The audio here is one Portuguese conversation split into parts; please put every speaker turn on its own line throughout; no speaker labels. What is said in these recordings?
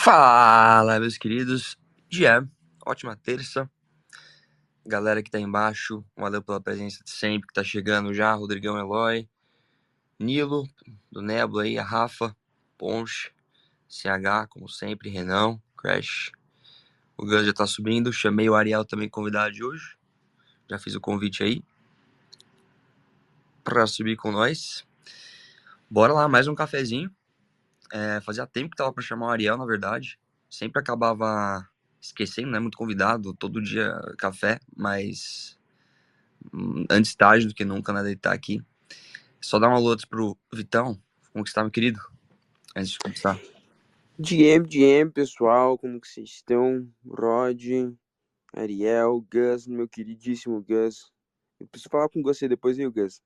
Fala, meus queridos. Dia, ótima terça. Galera que tá embaixo, valeu pela presença de sempre, que tá chegando já. Rodrigão, Eloy, Nilo, do Nebula aí, a Rafa, Ponche, CH, como sempre, Renan, Crash. O Gus já tá subindo. Chamei o Ariel também convidado de hoje. Já fiz o convite aí pra subir com nós. Bora lá, mais um cafezinho. Fazia tempo que tava pra chamar o Ariel, na verdade. Sempre acabava esquecendo, né? Muito convidado, todo dia café, mas antes tarde do que nunca, né? De estar aqui. Só dar uma alô pro Vitão. Como que está, meu querido? Antes de começar.
DM, pessoal, como que vocês estão? Rod, Ariel, Gus, meu queridíssimo Gus. Eu preciso falar com você depois, viu, Gus?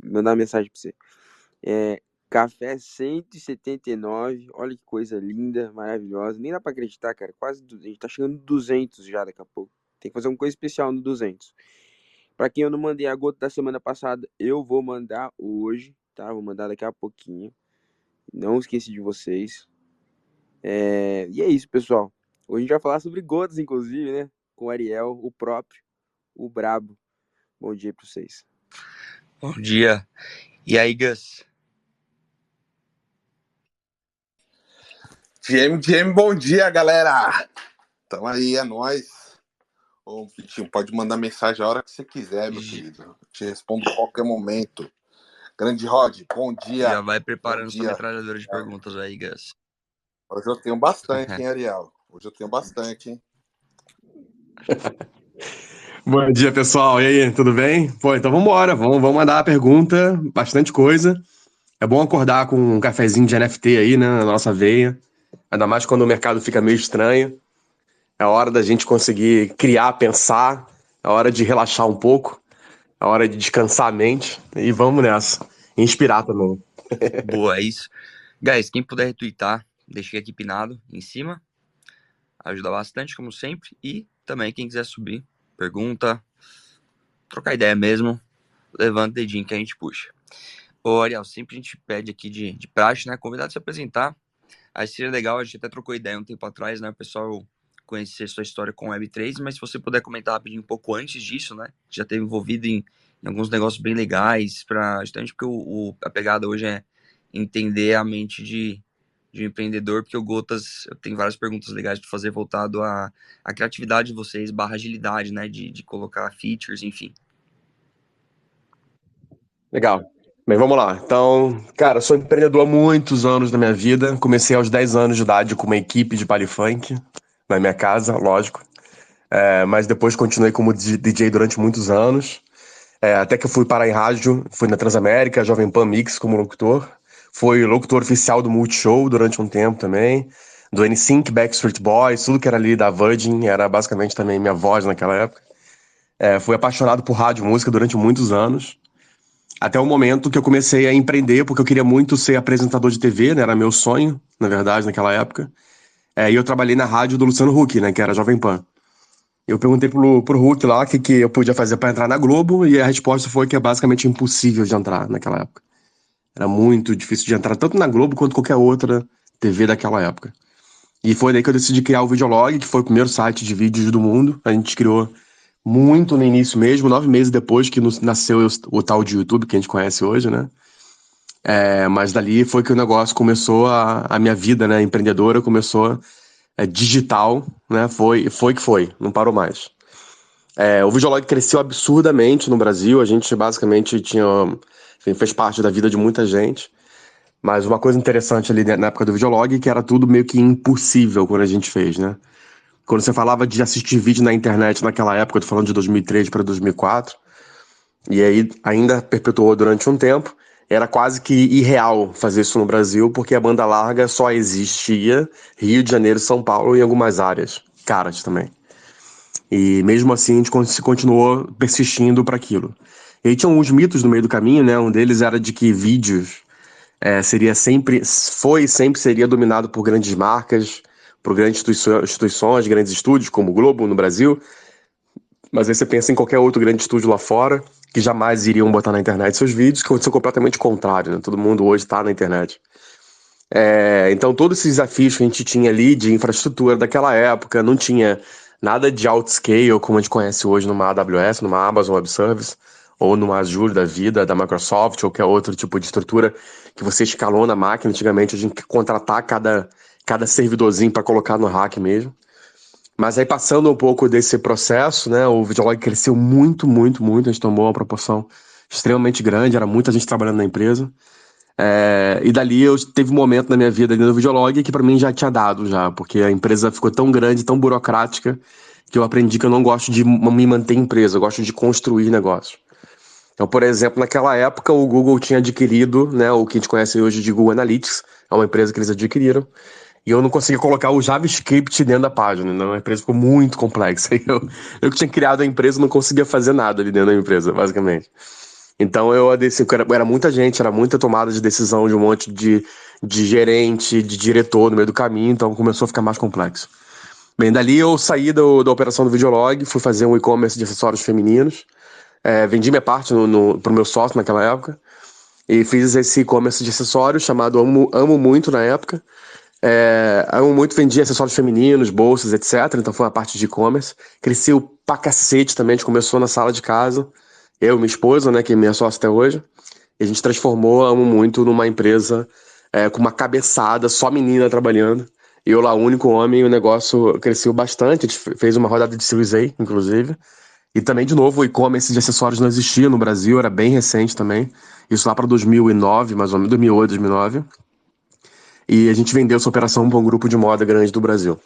Mandar uma mensagem pra você. Café 179, olha que coisa linda, maravilhosa. Nem dá pra acreditar, cara. A gente tá chegando no 200 já daqui a pouco. Tem que fazer uma coisa especial no 200. Pra quem eu não mandei a gota da semana passada, eu vou mandar hoje, tá? Vou mandar daqui a pouquinho. Não esqueci de vocês. E é isso, pessoal. Hoje a gente vai falar sobre gotas, inclusive, né? Com o Ariel, o próprio, o brabo. Bom dia pra vocês.
Bom dia. E aí, Gus?
GM, bom dia, galera! Então aí, é nóis. Ô, Pitinho, pode mandar mensagem a hora que você quiser, meu querido. Eu te respondo a qualquer momento. Grande Rod, bom dia.
Já vai preparando sua
dia.
metralhadora de perguntas aí, Gus.
Hoje eu tenho bastante, hein, Ariel? Hoje eu tenho bastante, hein?
Bom dia, pessoal. E aí, tudo bem? Pô, então vamos embora. Vamos mandar a pergunta, bastante coisa. É bom acordar com um cafezinho de NFT aí, né, na nossa veia. Ainda mais quando o mercado fica meio estranho. É hora da gente conseguir criar, pensar. É hora de relaxar um pouco. É hora de descansar a mente. E vamos nessa. Inspirar também.
Boa, é isso. Guys, quem puder retweetar, deixei aqui pinado em cima. Ajuda bastante, como sempre. E também quem quiser subir, pergunta, trocar ideia mesmo, levanta o dedinho que a gente puxa. Ô, Ariel, sempre a gente pede aqui de praxe, né? Convidado a se apresentar. Aí seria legal, a gente até trocou ideia um tempo atrás, né? O pessoal conhecer sua história com Web3, mas se você puder comentar rapidinho um pouco antes disso, né? Já teve envolvido em alguns negócios bem legais, justamente porque a pegada hoje é entender a mente de um empreendedor, porque o Gotas, eu tenho várias perguntas legais para fazer voltado à criatividade de vocês, barra agilidade, né? De colocar features, enfim.
Legal. Bem, vamos lá. Então, cara, eu sou empreendedor há muitos anos na minha vida. Comecei aos 10 anos de idade com uma equipe de baile funk na minha casa, lógico. Mas depois continuei como DJ durante muitos anos. Até que eu fui parar em rádio, fui na Transamérica, Jovem Pan Mix como locutor. Fui locutor oficial do Multishow durante um tempo também. Do NSYNC, Backstreet Boys, tudo que era ali da Virgin, era basicamente também minha voz naquela época. Fui apaixonado por rádio e música durante muitos anos. Até o momento que eu comecei a empreender, porque eu queria muito ser apresentador de TV, né? Era meu sonho, na verdade, naquela época. E eu trabalhei na rádio do Luciano Huck, né? Que era Jovem Pan. Eu perguntei pro Huck lá o que eu podia fazer para entrar na Globo, e a resposta foi que é basicamente impossível de entrar naquela época. Era muito difícil de entrar, tanto na Globo quanto qualquer outra TV daquela época. E foi daí que eu decidi criar o Videolog, que foi o primeiro site de vídeos do mundo. A gente criou muito no início mesmo, 9 meses depois que nasceu o tal de YouTube, que a gente conhece hoje, né? Mas dali foi que o negócio começou, a minha vida, né, empreendedora começou digital, né? Foi que foi, não parou mais. O Videolog cresceu absurdamente no Brasil, a gente basicamente enfim, fez parte da vida de muita gente. Mas uma coisa interessante ali na época do Videolog, que era tudo meio que impossível quando a gente fez, né? Quando você falava de assistir vídeo na internet naquela época, eu tô falando de 2003 para 2004, e aí ainda perpetuou durante um tempo, era quase que irreal fazer isso no Brasil, porque a banda larga só existia Rio de Janeiro, São Paulo e algumas áreas caras também. E mesmo assim a gente se continuou persistindo para aquilo. E aí tinha uns mitos no meio do caminho, né? Um deles era de que vídeos sempre seria dominado por grandes marcas, por grandes instituições, grandes estúdios, como o Globo no Brasil. Mas aí você pensa em qualquer outro grande estúdio lá fora, que jamais iriam botar na internet seus vídeos, que aconteceu completamente o contrário, né? Todo mundo hoje está na internet. Então, todos esses desafios que a gente tinha ali de infraestrutura daquela época, não tinha nada de outscale, como a gente conhece hoje numa AWS, numa Amazon Web Service, ou numa Azure da vida, da Microsoft, ou qualquer outro tipo de estrutura que você escalou na máquina. Antigamente, a gente tinha que contratar cada servidorzinho para colocar no rack mesmo. Mas aí, passando um pouco desse processo, né, o Videolog cresceu muito, muito, muito. A gente tomou uma proporção extremamente grande, era muita gente trabalhando na empresa. E dali teve um momento na minha vida ali no Videolog que para mim já tinha dado já, porque a empresa ficou tão grande, tão burocrática, que eu aprendi que eu não gosto de me manter em empresa, eu gosto de construir negócio. Então, por exemplo, naquela época o Google tinha adquirido, né, o que a gente conhece hoje de Google Analytics, é uma empresa que eles adquiriram, e eu não conseguia colocar o JavaScript dentro da página, né? A empresa ficou muito complexa. Eu que tinha criado a empresa não conseguia fazer nada ali dentro da empresa, basicamente. Então era muita gente, era muita tomada de decisão de um monte de gerente, de diretor no meio do caminho, então começou a ficar mais complexo. Bem, dali eu saí da operação do Videolog, fui fazer um e-commerce de acessórios femininos, vendi minha parte pro meu sócio naquela época, e fiz esse e-commerce de acessórios chamado Amo Muito na época. Amo Muito vendia acessórios femininos, bolsas, etc. Então foi uma parte de e-commerce. Cresceu pra cacete também, a gente começou na sala de casa, eu e minha esposa, né, que é minha sócia até hoje, e a gente transformou a Amo Muito numa empresa com uma cabeçada, só menina trabalhando, e eu lá, o único homem, e o negócio cresceu bastante. A gente fez uma rodada de Series A, inclusive, e também, de novo, o e-commerce de acessórios não existia no Brasil, era bem recente também, isso lá para 2009, mais ou menos, 2008, 2009, e a gente vendeu essa operação para um grupo de moda grande do Brasil.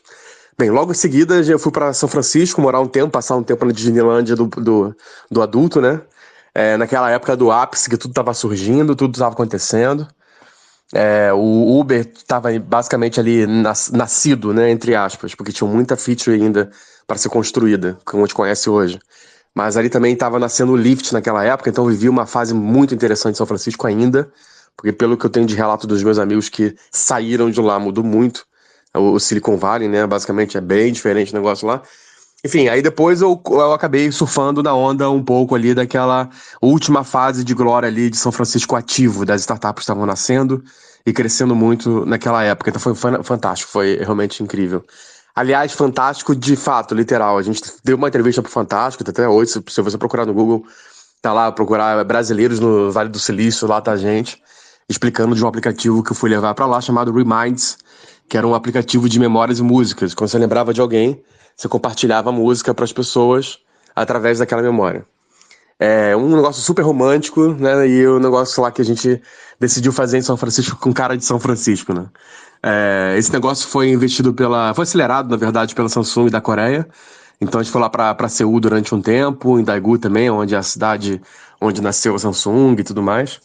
Bem, logo em seguida eu fui para São Francisco, morar um tempo, passar um tempo na Disneylândia do adulto, né? Naquela época do ápice, que tudo estava surgindo, tudo estava acontecendo. O Uber estava basicamente ali nascido, né, entre aspas, porque tinha muita feature ainda para ser construída, como a gente conhece hoje. Mas ali também estava nascendo o Lyft naquela época, então eu vivi uma fase muito interessante em São Francisco ainda, porque pelo que eu tenho de relato dos meus amigos que saíram de lá, mudou muito. O Silicon Valley, né, basicamente é bem diferente o negócio lá. Enfim, aí depois eu acabei surfando na onda um pouco ali daquela última fase de glória ali de São Francisco ativo, das startups que estavam nascendo e crescendo muito naquela época. Então foi fantástico, foi realmente incrível. Aliás, fantástico de fato, literal. A gente deu uma entrevista pro Fantástico, até hoje, se você procurar no Google, tá lá, procurar brasileiros no Vale do Silício, lá tá a gente, explicando de um aplicativo que eu fui levar pra lá, chamado Reminds, que era um aplicativo de memórias e músicas. Quando você lembrava de alguém, você compartilhava a música para as pessoas através daquela memória. Um negócio super romântico, né? E o negócio lá que a gente decidiu fazer em São Francisco com cara de São Francisco, né? Esse negócio foi foi acelerado, na verdade, pela Samsung da Coreia. Então a gente foi lá para Seul durante um tempo, em Daegu também, onde é a cidade onde nasceu a Samsung e tudo mais.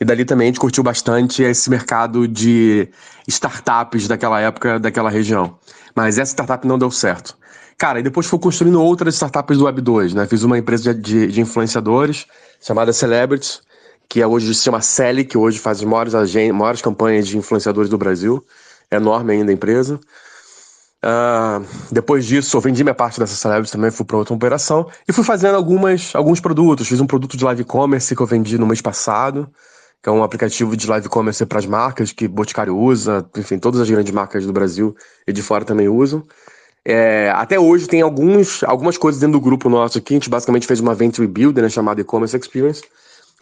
E dali também a gente curtiu bastante esse mercado de startups daquela época, daquela região. Mas essa startup não deu certo. Cara, e depois fui construindo outras startups do Web 2, né? Fiz uma empresa de influenciadores chamada Celebrities, que hoje se chama Celi, que hoje faz as maiores campanhas de influenciadores do Brasil. É enorme ainda a empresa. Depois disso, eu vendi minha parte dessa Celebrities também, fui para outra operação e fui fazendo alguns produtos. Fiz um produto de live commerce que eu vendi no mês passado, que é um aplicativo de live commerce para as marcas que Boticário usa, enfim, todas as grandes marcas do Brasil e de fora também usam. Até hoje tem algumas coisas dentro do grupo nosso aqui. A gente basicamente fez uma Venture Builder, né, chamada E-Commerce Experience,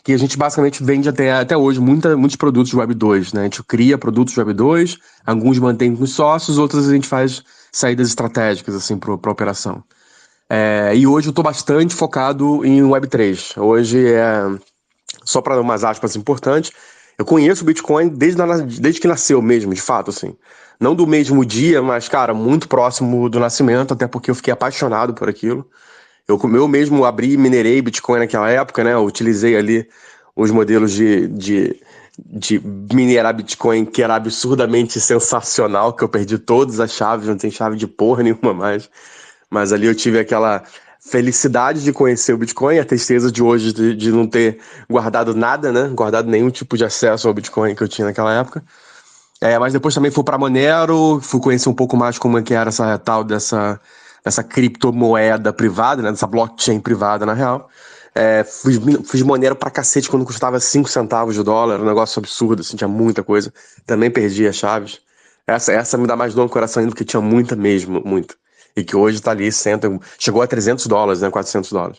que a gente basicamente vende até hoje muitos produtos de Web 2, né? A gente cria produtos de Web 2, alguns mantém com os sócios, outros a gente faz saídas estratégicas assim, para a operação. E hoje eu estou bastante focado em Web 3. Hoje só para umas aspas importantes, eu conheço o Bitcoin desde que nasceu mesmo, de fato, assim. Não do mesmo dia, mas, cara, muito próximo do nascimento, até porque eu fiquei apaixonado por aquilo. Eu mesmo abri e minerei Bitcoin naquela época, né? Eu utilizei ali os modelos de minerar Bitcoin, que era absurdamente sensacional, que eu perdi todas as chaves, não tem chave de porra nenhuma mais. Mas ali eu tive aquela felicidade de conhecer o Bitcoin, a tristeza de hoje de não ter guardado nada, né? Guardado nenhum tipo de acesso ao Bitcoin que eu tinha naquela época. Mas depois também fui para Monero, fui conhecer um pouco mais como é que era essa tal dessa criptomoeda privada, né? Dessa blockchain privada, na real. Fiz Monero pra cacete quando custava 5 centavos de dólar, um negócio absurdo, assim, tinha muita coisa. Também perdi as chaves. Essa me dá mais dor no coração ainda, porque tinha muita mesmo, muita. E que hoje tá ali, chegou a $300, né, $400.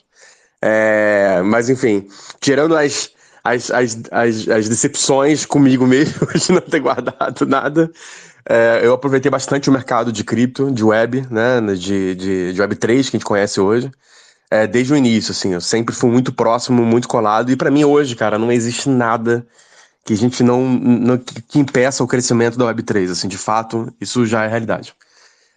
Mas enfim, tirando as decepções comigo mesmo de não ter guardado nada, eu aproveitei bastante o mercado de cripto, de web, né, de Web3, que a gente conhece hoje, desde o início, assim, eu sempre fui muito próximo, muito colado, e pra mim hoje, cara, não existe nada que a gente que impeça o crescimento da Web3, assim, de fato, isso já é realidade.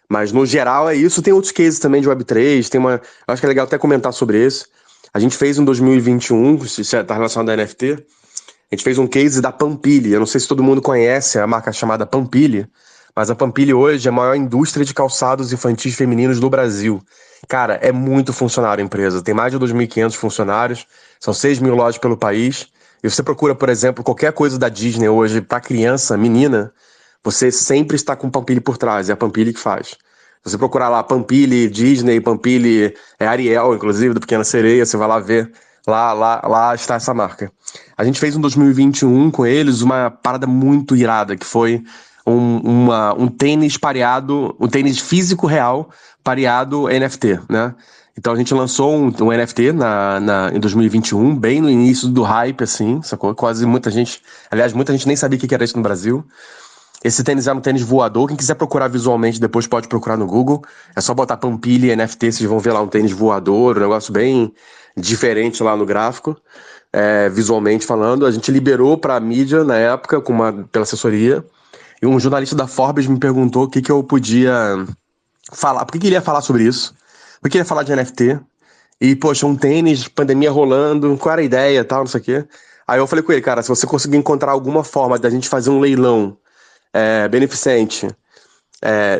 Mas no geral é isso, tem outros cases também de Web3, eu acho que é legal até comentar sobre isso. A gente fez em 2021, se está relacionado a NFT, a gente fez um case da Pampili. Eu não sei se todo mundo conhece a marca chamada Pampili, mas a Pampili hoje é a maior indústria de calçados infantis femininos do Brasil. Cara, é muito funcionário a empresa, tem mais de 2.500 funcionários, são 6 mil lojas pelo país. E você procura, por exemplo, qualquer coisa da Disney hoje para criança, menina, você sempre está com Pampili por trás, é a Pampili que faz. Se você procurar lá Pampili Disney, Pampili Ariel, inclusive, do Pequena Sereia, você vai lá ver, lá está essa marca. A gente fez em 2021 com eles uma parada muito irada, que foi um tênis pareado, um tênis físico real pareado NFT, né? Então a gente lançou um NFT em 2021, bem no início do hype, assim, sacou? Quase muita gente nem sabia o que era isso no Brasil. Esse tênis é um tênis voador. Quem quiser procurar visualmente depois pode procurar no Google. É só botar Pampili NFT, vocês vão ver lá um tênis voador, um negócio bem diferente lá no gráfico, visualmente falando. A gente liberou para a mídia na época pela assessoria. E um jornalista da Forbes me perguntou o que eu podia falar. Por que ele ia falar sobre isso? Por que ele ia falar de NFT? E, poxa, um tênis, pandemia rolando, qual era a ideia e tal, não sei o quê. Aí eu falei com ele, cara, se você conseguir encontrar alguma forma da gente fazer um leilão beneficente,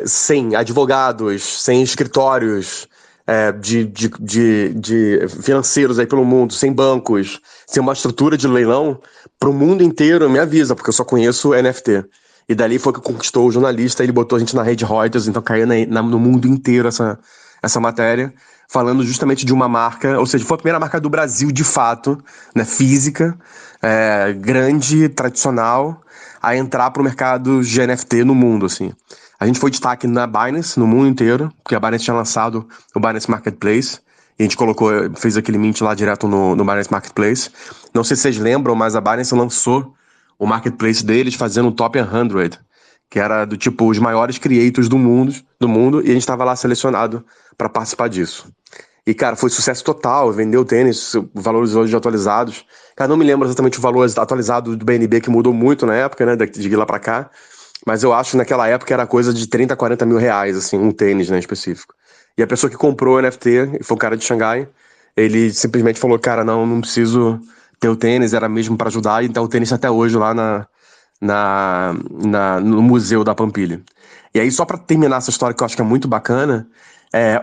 sem advogados, sem escritórios de financeiros aí pelo mundo, sem bancos, sem uma estrutura de leilão, para o mundo inteiro, me avisa, porque eu só conheço NFT. E dali foi que conquistou o jornalista, ele botou a gente na rede Reuters, então caiu no mundo inteiro essa matéria, falando justamente de uma marca, ou seja, foi a primeira marca do Brasil, de fato, né, física, grande, tradicional, a entrar para o mercado de NFT no mundo, assim. A gente foi destaque na Binance, no mundo inteiro, porque a Binance tinha lançado o Binance Marketplace, e a gente fez aquele mint lá direto no Binance Marketplace. Não sei se vocês lembram, mas a Binance lançou o marketplace deles fazendo o Top 100, que era do tipo os maiores creators do mundo, e a gente estava lá selecionado para participar disso. E, cara, foi sucesso total, vendeu tênis, valores hoje atualizados. Cara, não me lembro exatamente o valor atualizado do BNB, que mudou muito na época, né, de lá pra cá. Mas eu acho que naquela época era coisa de 30, 40 mil reais, assim, um tênis, né, específico. E a pessoa que comprou o NFT, foi um cara de Xangai, ele simplesmente falou, cara, não preciso ter o tênis, era mesmo pra ajudar, então o tênis tá até hoje lá no museu da Pampilha. E aí, só pra terminar essa história que eu acho que é muito bacana,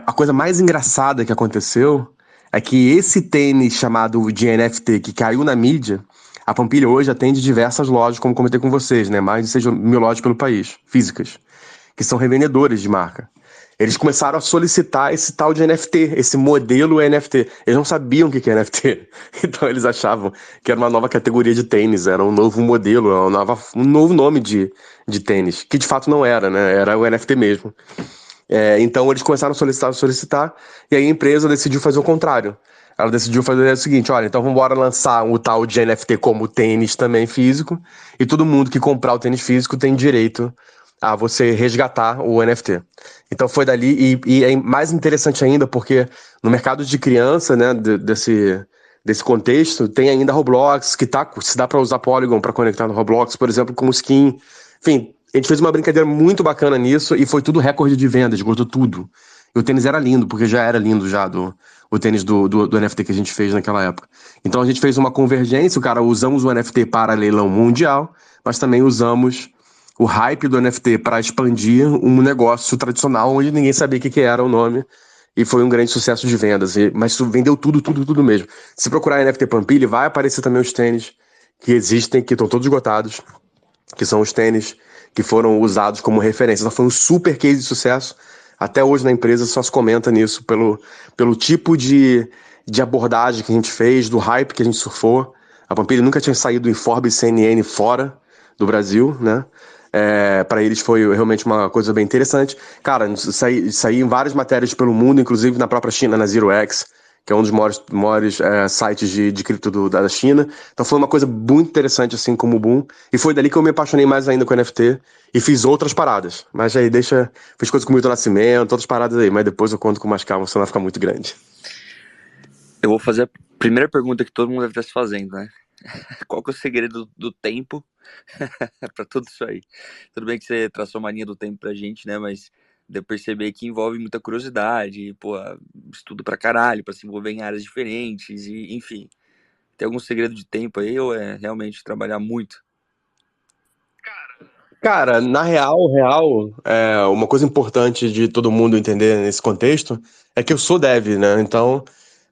a coisa mais engraçada que aconteceu é que esse tênis chamado de NFT que caiu na mídia, a Pampilha hoje atende diversas lojas, como comentei com vocês, né? Mais de 6 mil lojas pelo país, físicas, que são revendedores de marca. Eles começaram a solicitar esse tal de NFT, esse modelo NFT. Eles não sabiam o que é NFT. Então eles achavam que era uma nova categoria de tênis, era um novo modelo, um novo nome de tênis, que de fato não era, né? Era o NFT mesmo. Então eles começaram a solicitar, e aí a empresa decidiu fazer o contrário. Ela decidiu fazer o seguinte, olha, então vamos embora lançar o tal de NFT como tênis também físico, e todo mundo que comprar o tênis físico tem direito a você resgatar o NFT. Então foi dali, e é mais interessante ainda, porque no mercado de criança, né, desse contexto, tem ainda Roblox, se dá para usar Polygon para conectar no Roblox, por exemplo, como skin. Enfim, a gente fez uma brincadeira muito bacana nisso, e foi tudo recorde de vendas, esgotou tudo. E o tênis era lindo, porque já era lindo o tênis do NFT que a gente fez naquela época. Então a gente fez uma convergência, usamos o NFT para leilão mundial, mas também usamos o hype do NFT para expandir um negócio tradicional onde ninguém sabia o que era o nome, e foi um grande sucesso de vendas. Mas vendeu tudo mesmo. Se procurar NFT Pampilha, vai aparecer também os tênis que existem, que estão todos esgotados, que são os tênis que foram usados como referência. Então foi um super case de sucesso. Até hoje na empresa só se comenta nisso pelo tipo de de abordagem que a gente fez, do hype que a gente surfou. A Pampilha nunca tinha saído em Forbes e CNN fora do Brasil, né? Para eles foi realmente uma coisa bem interessante. Cara, saí em várias matérias pelo mundo, inclusive na própria China, na ZeroX, que é um dos maiores sites de cripto da China. Então foi uma coisa muito interessante, assim, como o boom. E foi dali que eu me apaixonei mais ainda com o NFT e fiz outras paradas. Mas aí fiz coisas com o Milton Nascimento, outras paradas aí, mas depois eu conto com mais calma, senão vai ficar muito grande.
Eu vou fazer a primeira pergunta que todo mundo deve estar se fazendo, né? Qual que é o segredo do tempo para tudo isso aí? Tudo bem que você traçou uma linha do tempo pra gente, né? Mas deu pra perceber que envolve muita curiosidade, pô, estudo pra caralho, pra se envolver em áreas diferentes, e enfim. Tem algum segredo de tempo aí ou é realmente trabalhar muito?
Cara, na real, uma coisa importante de todo mundo entender nesse contexto é que eu sou dev, né? Então,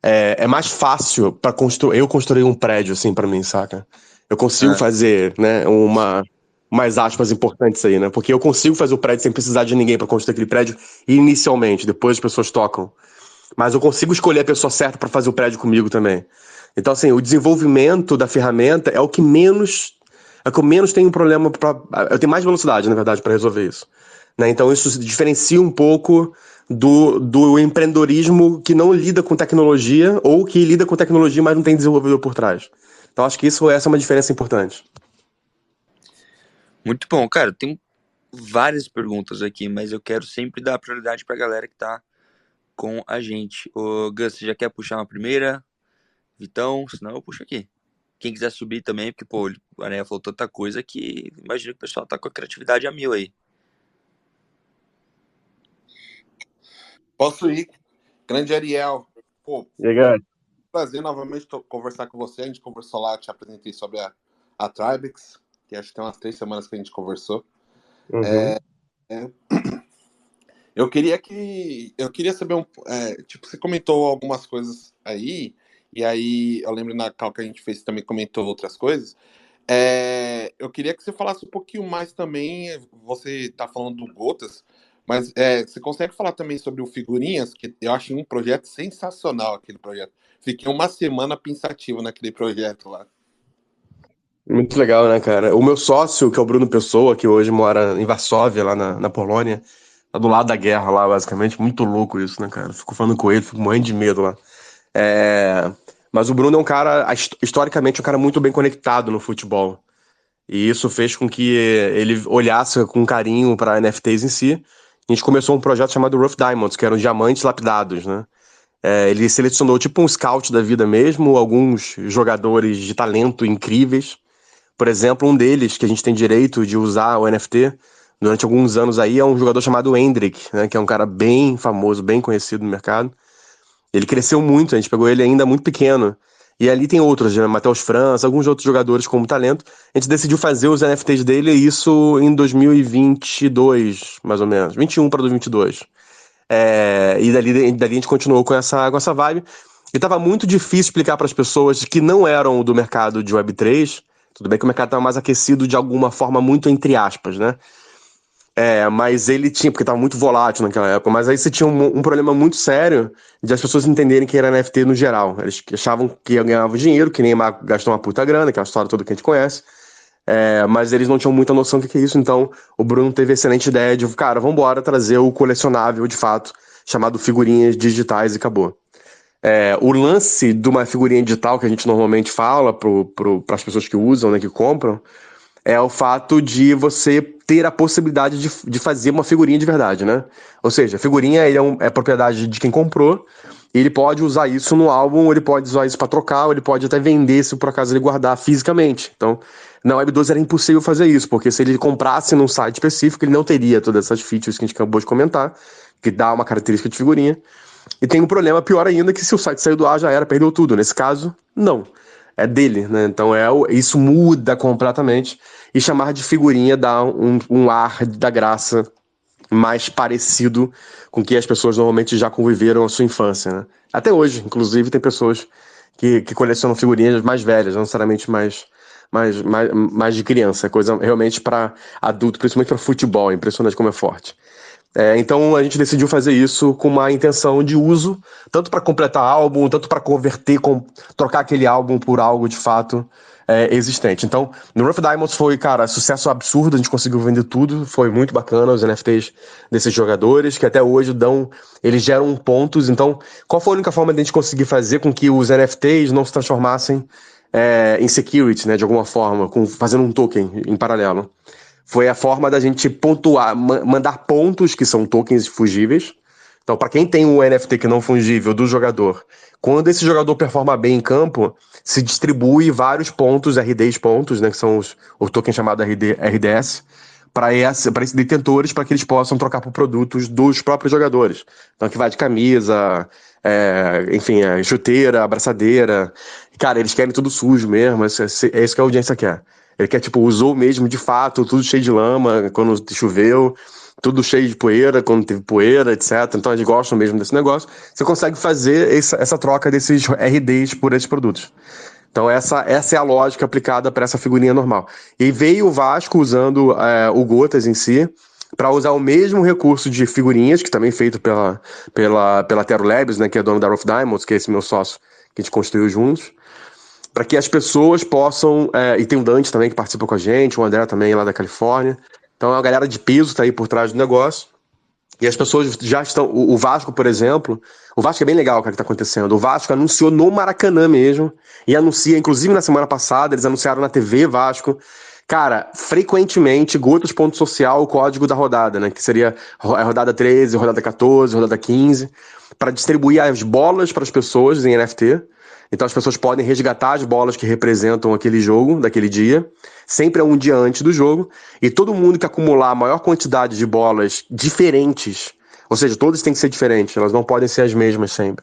é mais fácil para eu construir um prédio, assim, para mim, saca? Eu consigo
Ah,
fazer, né, mais aspas importantes aí, né? Porque eu consigo fazer o prédio sem precisar de ninguém para construir aquele prédio inicialmente, depois as pessoas tocam. Mas eu consigo escolher a pessoa certa para fazer o prédio comigo também. Então, assim, o desenvolvimento da ferramenta é o que eu menos tenho problema eu tenho mais velocidade, na verdade, para resolver isso. Né? Então, isso se diferencia um pouco do empreendedorismo que não lida com tecnologia ou que lida com tecnologia, mas não tem desenvolvedor por trás. Então, acho que essa é uma diferença importante.
muito bom, cara. Tem várias perguntas aqui, mas eu quero sempre dar prioridade pra galera que tá com a gente. Ô, Gus, você já quer puxar uma primeira? Vitão, senão eu puxo aqui. Quem quiser subir também, porque, pô, o Aranha falou tanta coisa que imagino que o pessoal tá com a criatividade a mil aí.
Posso ir. Grande Ariel. Pô,
Legal.
prazer novamente conversar com você. A gente conversou lá, eu te apresentei sobre a Tribex, que acho que tem umas 3 semanas que a gente conversou.
Uhum.
Eu queria saber tipo, você comentou algumas coisas aí, e aí eu lembro na call que a gente fez, você também comentou outras coisas. Eu queria que você falasse um pouquinho mais também. Você está falando do Gotas, mas você consegue falar também sobre o Figurinhas, que eu achei um projeto sensacional, aquele projeto. Fiquei uma semana pensativo naquele projeto lá.
Muito legal, né, cara? O meu sócio, que é o Bruno Pessoa, que hoje mora em Varsóvia, lá na Polônia, tá do lado da guerra lá, basicamente. Muito louco isso, né, cara? Fico falando com ele, fico morrendo de medo lá. Mas o Bruno é um cara, historicamente, um cara muito bem conectado no futebol. E isso fez com que ele olhasse com carinho para NFTs em si. A gente começou um projeto chamado Rough Diamonds, que eram diamantes lapidados, né? Ele selecionou tipo um scout da vida mesmo, alguns jogadores de talento incríveis. Por exemplo, um deles, que a gente tem direito de usar o NFT durante alguns anos aí, é um jogador chamado Hendrick, né? Que é um cara bem famoso, bem conhecido no mercado. Ele cresceu muito, a gente pegou ele ainda muito pequeno. E ali tem outros, né? Matheus França, alguns outros jogadores como talento. A gente decidiu fazer os NFTs dele, e isso em 2022, mais ou menos. 21 para 2022. E dali a gente continuou com essa vibe. E tava muito difícil explicar para as pessoas que não eram do mercado de Web3. Tudo bem que o mercado estava mais aquecido de alguma forma, muito entre aspas, né? Mas ele tinha, porque estava muito volátil naquela época, mas aí você tinha um problema muito sério de as pessoas entenderem que era NFT no geral. Eles achavam que ganhavam dinheiro, que Neymar gastou uma puta grana, aquela história toda que a gente conhece, mas eles não tinham muita noção do que é isso, então o Bruno teve a excelente ideia de, cara, vamos embora trazer o colecionável de fato, chamado figurinhas digitais e acabou. O lance de uma figurinha digital que a gente normalmente fala para as pessoas que usam, né, que compram, é o fato de você ter a possibilidade de fazer uma figurinha de verdade, né? Ou seja, a figurinha é propriedade de quem comprou, e ele pode usar isso no álbum, ou ele pode usar isso para trocar, ou ele pode até vender se por acaso ele guardar fisicamente. Então, na Web2 era impossível fazer isso, porque se ele comprasse num site específico, ele não teria todas essas features que a gente acabou de comentar, que dá uma característica de figurinha. E tem um problema pior ainda, que se o site saiu do ar, já era, perdeu tudo. Nesse caso, não. É dele, né? Então isso muda completamente. E chamar de figurinha dá um ar da graça mais parecido com que as pessoas normalmente já conviveram a sua infância, né? Até hoje, inclusive, tem pessoas que colecionam figurinhas mais velhas, não necessariamente mais de criança. É coisa realmente para adulto, principalmente para futebol. É impressionante como é forte. Então a gente decidiu fazer isso com uma intenção de uso, tanto para completar álbum, tanto para converter, trocar aquele álbum por algo de fato existente. Então, no Rough Diamonds foi, cara, sucesso absurdo, a gente conseguiu vender tudo, foi muito bacana os NFTs desses jogadores, que até hoje eles geram pontos. Então, qual foi a única forma de a gente conseguir fazer com que os NFTs não se transformassem em security, né, de alguma forma, fazendo um token em paralelo? Foi a forma da gente pontuar, mandar pontos, que são tokens fungíveis. Então, para quem tem um NFT que não fungível do jogador, quando esse jogador performa bem em campo, se distribui vários pontos, RDs pontos, né, que são o token chamado RDS, para esses detentores, para que eles possam trocar por produtos dos próprios jogadores. Então, que vai de camisa, enfim, chuteira, abraçadeira. Cara, eles querem tudo sujo mesmo, é isso que a audiência quer. Ele quer, tipo, usou mesmo de fato, tudo cheio de lama quando choveu, tudo cheio de poeira quando teve poeira, etc. Então eles gostam mesmo desse negócio. Você consegue fazer essa troca desses RDs por esses produtos. Então essa é a lógica aplicada para essa figurinha normal. E veio o Vasco usando o Gotas em si para usar o mesmo recurso de figurinhas, que também é feito pela Tero Labs, né, que é dono da Rough Diamonds, que é esse meu sócio que a gente construiu juntos, para que as pessoas possam. E tem o Dante também que participa com a gente, o André também lá da Califórnia. Então é uma galera de peso tá aí por trás do negócio. E as pessoas já estão. O Vasco, por exemplo. O Vasco é bem legal o que está acontecendo. O Vasco anunciou no Maracanã mesmo. E anuncia, inclusive na semana passada, eles anunciaram na TV Vasco. Cara, frequentemente, Gotas Ponto Social, o código da rodada, né? Que seria a rodada 13, rodada 14, rodada 15, para distribuir as bolas para as pessoas em NFT. Então as pessoas podem resgatar as bolas que representam aquele jogo, daquele dia. Sempre é um dia antes do jogo. E todo mundo que acumular a maior quantidade de bolas diferentes, ou seja, todas têm que ser diferentes, elas não podem ser as mesmas sempre.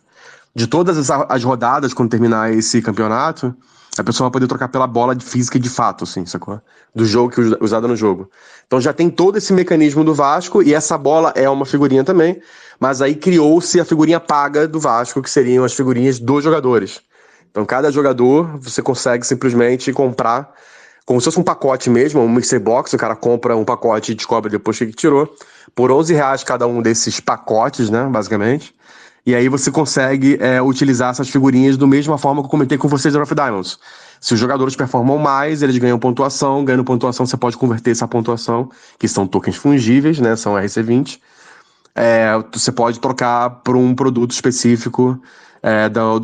De todas as rodadas, quando terminar esse campeonato, a pessoa vai poder trocar pela bola de física de fato, assim, sacou? Do jogo que usada no jogo. Então já tem todo esse mecanismo do Vasco, e essa bola é uma figurinha também, mas aí criou-se a figurinha paga do Vasco, que seriam as figurinhas dos jogadores. Então cada jogador você consegue simplesmente comprar como se fosse um pacote mesmo, um mixer box, o cara compra um pacote e descobre depois que tirou, por R$ 11 cada um desses pacotes, né, basicamente. E aí você consegue utilizar essas figurinhas da mesma forma que eu comentei com vocês no Rough Diamonds. Se os jogadores performam mais, eles ganham pontuação. Ganhando pontuação, você pode converter essa pontuação, que são tokens fungíveis, né? São RC20. Você pode trocar por um produto específico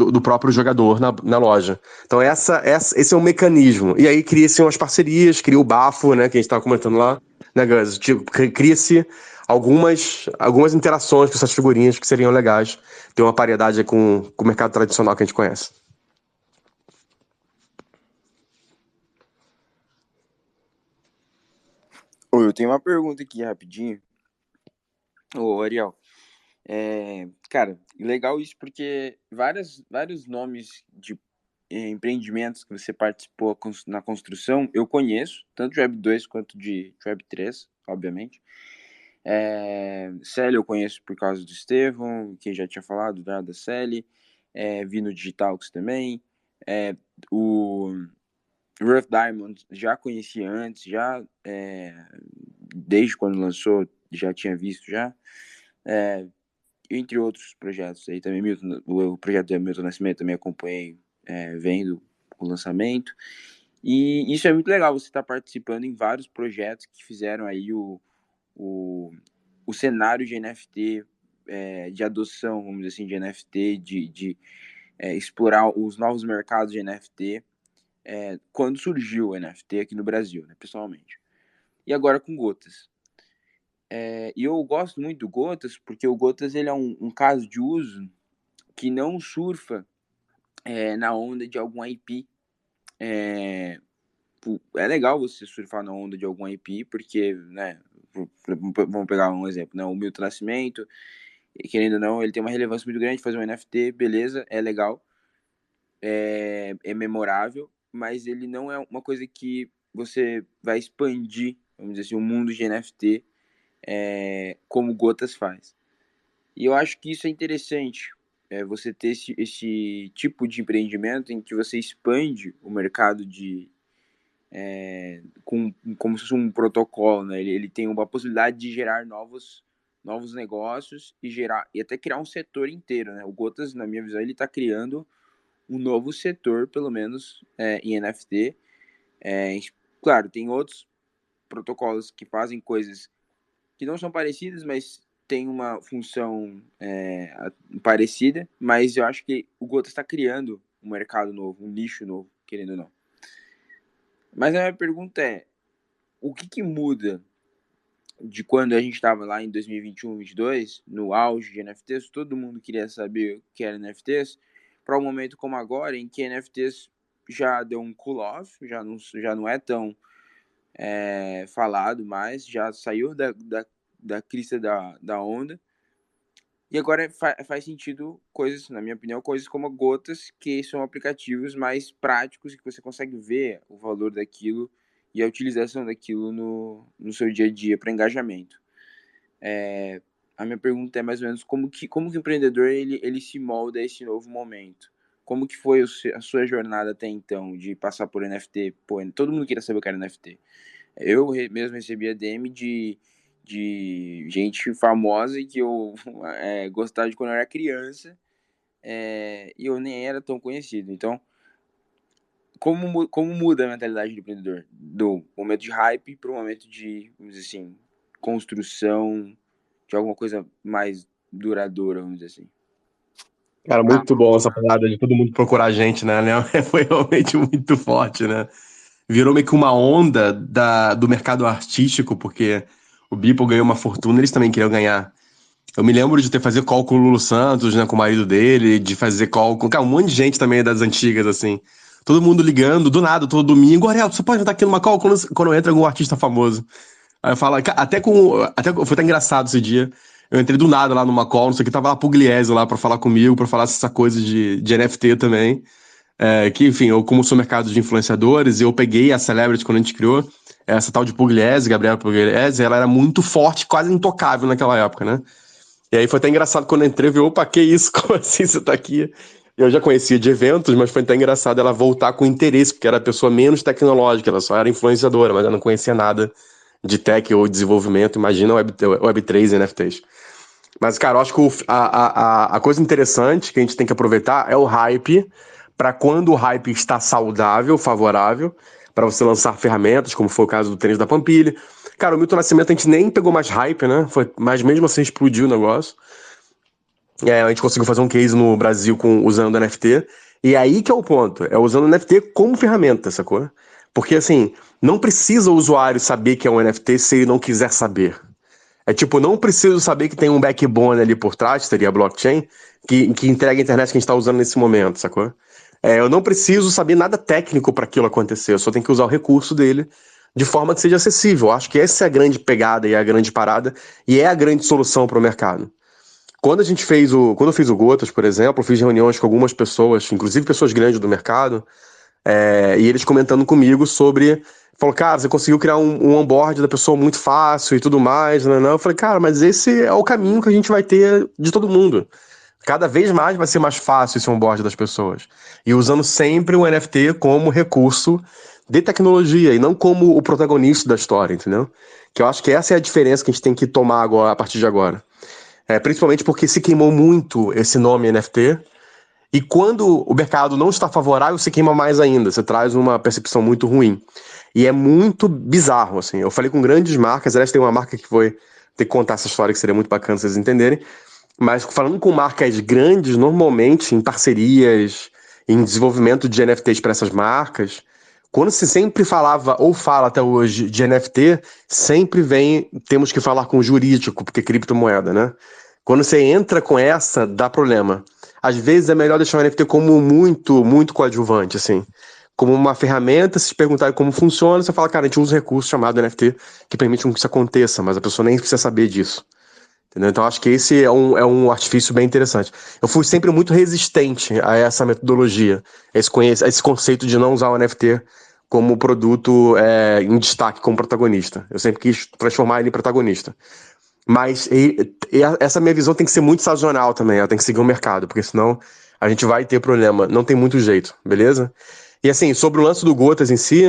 do próprio jogador na loja. Então esse é um mecanismo. E aí cria-se umas parcerias, cria o Bafo, né? Que a gente estava comentando lá, né, Gus? Tipo, cria-se algumas interações com essas figurinhas que seriam legais. Ter uma paridade aí com o mercado tradicional que a gente conhece.
Ô, eu tenho uma pergunta aqui rapidinho. Ô, Ariel, cara, legal isso porque vários nomes de empreendimentos que você participou na construção, eu conheço, tanto de Web 2 quanto de Web 3, obviamente. Celi eu conheço por causa do Estevão, que já tinha falado da Celi. Vi no Digitalx também. O Rough Diamond já conhecia antes, desde quando lançou, já tinha visto já. Entre outros projetos aí também, o projeto do Milton Nascimento também acompanhei, vendo o lançamento. E isso é muito legal, você estar participando em vários projetos que fizeram aí o cenário de NFT, de adoção, vamos dizer assim, de NFT, de explorar os novos mercados de NFT, quando surgiu o NFT aqui no Brasil, né, pessoalmente. E agora com Gotas. E eu gosto muito do Gotas, porque o Gotas ele é um caso de uso que não surfa na onda de algum IP. É legal você surfar na onda de algum IP, porque, né, vamos pegar um exemplo, né, o Milton Nascimento, querendo ou não, ele tem uma relevância muito grande, fazer um NFT, beleza, é legal, é memorável, mas ele não é uma coisa que você vai expandir, vamos dizer assim, o mundo de NFT como Gotas faz. E eu acho que isso é interessante, você ter esse tipo de empreendimento em que você expande o mercado como se fosse um protocolo, né? Ele tem uma possibilidade de gerar novos novos negócios e gerar e até criar um setor inteiro, né? O Gotas, na minha visão, ele está criando um novo setor, pelo menos em NFT. Claro, tem outros protocolos que fazem coisas que não são parecidas, mas tem uma função parecida. Mas eu acho que o Gotas está criando um mercado novo, um nicho novo, querendo ou não. Mas a minha pergunta é, o que muda de quando a gente estava lá em 2021, 2022, no auge de NFTs, todo mundo queria saber o que era NFTs, para um momento como agora, em que NFTs já deu um cool-off, já não é tão falado mais, já saiu da crista da onda, e agora faz sentido coisas, na minha opinião, coisas como Gotas, que são aplicativos mais práticos, que você consegue ver o valor daquilo e a utilização daquilo no seu dia a dia para engajamento. A minha pergunta é mais ou menos como que o empreendedor ele se molda a esse novo momento. Como que foi a sua jornada até então, de passar por NFT? Pô, todo mundo queria saber o que era NFT. Eu mesmo recebia DM de gente famosa e que eu gostava de quando eu era criança, e eu nem era tão conhecido. Então, como muda a mentalidade do empreendedor? Do momento de hype para o momento de, vamos dizer assim, construção de alguma coisa mais duradoura, vamos dizer assim.
Cara, muito bom essa parada de todo mundo procurar a gente, né? Foi realmente muito forte, né? Virou meio que uma onda do mercado artístico, porque o Beeple ganhou uma fortuna, eles também queriam ganhar. Eu me lembro de ter fazer call com o Lulu Santos, né, com o marido dele, de fazer call com cara, um monte de gente também das antigas, assim. Todo mundo ligando, do nada, todo domingo. Ariel, você pode estar aqui numa call quando entra algum artista famoso? Aí eu falo, foi até engraçado esse dia. Eu entrei do nada lá numa call, não sei o que, tava lá Pugliese lá pra falar comigo, pra falar essa coisa de NFT também. Que, enfim, eu como sou mercado de influenciadores, eu peguei a Celebrity quando a gente criou, essa tal de Pugliese, Gabriela Pugliese, ela era muito forte, quase intocável naquela época, né? E aí foi até engraçado quando eu entrei, eu vi, opa, que isso, como assim você tá aqui? Eu já conhecia de eventos, mas foi até engraçado ela voltar com interesse, porque era a pessoa menos tecnológica, ela só era influenciadora, mas ela não conhecia nada de tech ou desenvolvimento, imagina Web3 e NFTs. Mas, cara, eu acho que a coisa interessante que a gente tem que aproveitar é o hype, para quando o hype está saudável, favorável, para você lançar ferramentas, como foi o caso do tênis da Pampilha. Cara, o Milton Nascimento a gente nem pegou mais hype, né? Mas mesmo assim explodiu o negócio. A gente conseguiu fazer um case no Brasil usando NFT. E aí que é o ponto, é usando o NFT como ferramenta, sacou? Porque, assim, não precisa o usuário saber que é um NFT se ele não quiser saber. É tipo, não preciso saber que tem um backbone ali por trás, seria a blockchain, que entrega a internet que a gente está usando nesse momento, sacou? Eu não preciso saber nada técnico para aquilo acontecer, eu só tenho que usar o recurso dele de forma que seja acessível. Eu acho que essa é a grande pegada e a grande parada, e é a grande solução para o mercado. Quando eu fiz o Gotas, por exemplo, eu fiz reuniões com algumas pessoas, inclusive pessoas grandes do mercado, e eles comentando comigo sobre. Falou, cara, você conseguiu criar um onboard da pessoa muito fácil e tudo mais, né? Eu falei, cara, mas esse é o caminho que a gente vai ter de todo mundo. Cada vez mais vai ser mais fácil esse onboard das pessoas. E usando sempre o NFT como recurso de tecnologia e não como o protagonista da história, entendeu? Que eu acho que essa é a diferença que a gente tem que tomar agora, a partir de agora. Principalmente porque se queimou muito esse nome NFT. E quando o mercado não está favorável, se queima mais ainda. Você traz uma percepção muito ruim. E é muito bizarro, assim. Eu falei com grandes marcas, aliás, tem uma marca que foi ter que contar essa história que seria muito bacana vocês entenderem. Mas falando com marcas grandes, normalmente em parcerias, em desenvolvimento de NFTs para essas marcas, quando se sempre falava ou fala até hoje de NFT, sempre temos que falar com o jurídico, porque é criptomoeda, né? Quando você entra com essa, dá problema. Às vezes é melhor deixar o NFT como muito, muito coadjuvante, assim. Como uma ferramenta, se te perguntarem como funciona, você fala, cara, a gente usa um recurso chamado NFT que permite que isso aconteça, mas a pessoa nem precisa saber disso. Entendeu? Então acho que esse é um artifício bem interessante. Eu fui sempre muito resistente a essa metodologia, a esse conceito de não usar o NFT como produto em destaque, como protagonista. Eu sempre quis transformar ele em protagonista. Mas essa minha visão tem que ser muito sazonal também, ela tem que seguir o mercado, porque senão a gente vai ter problema, não tem muito jeito, beleza? E assim, sobre o lance do Gotas em si,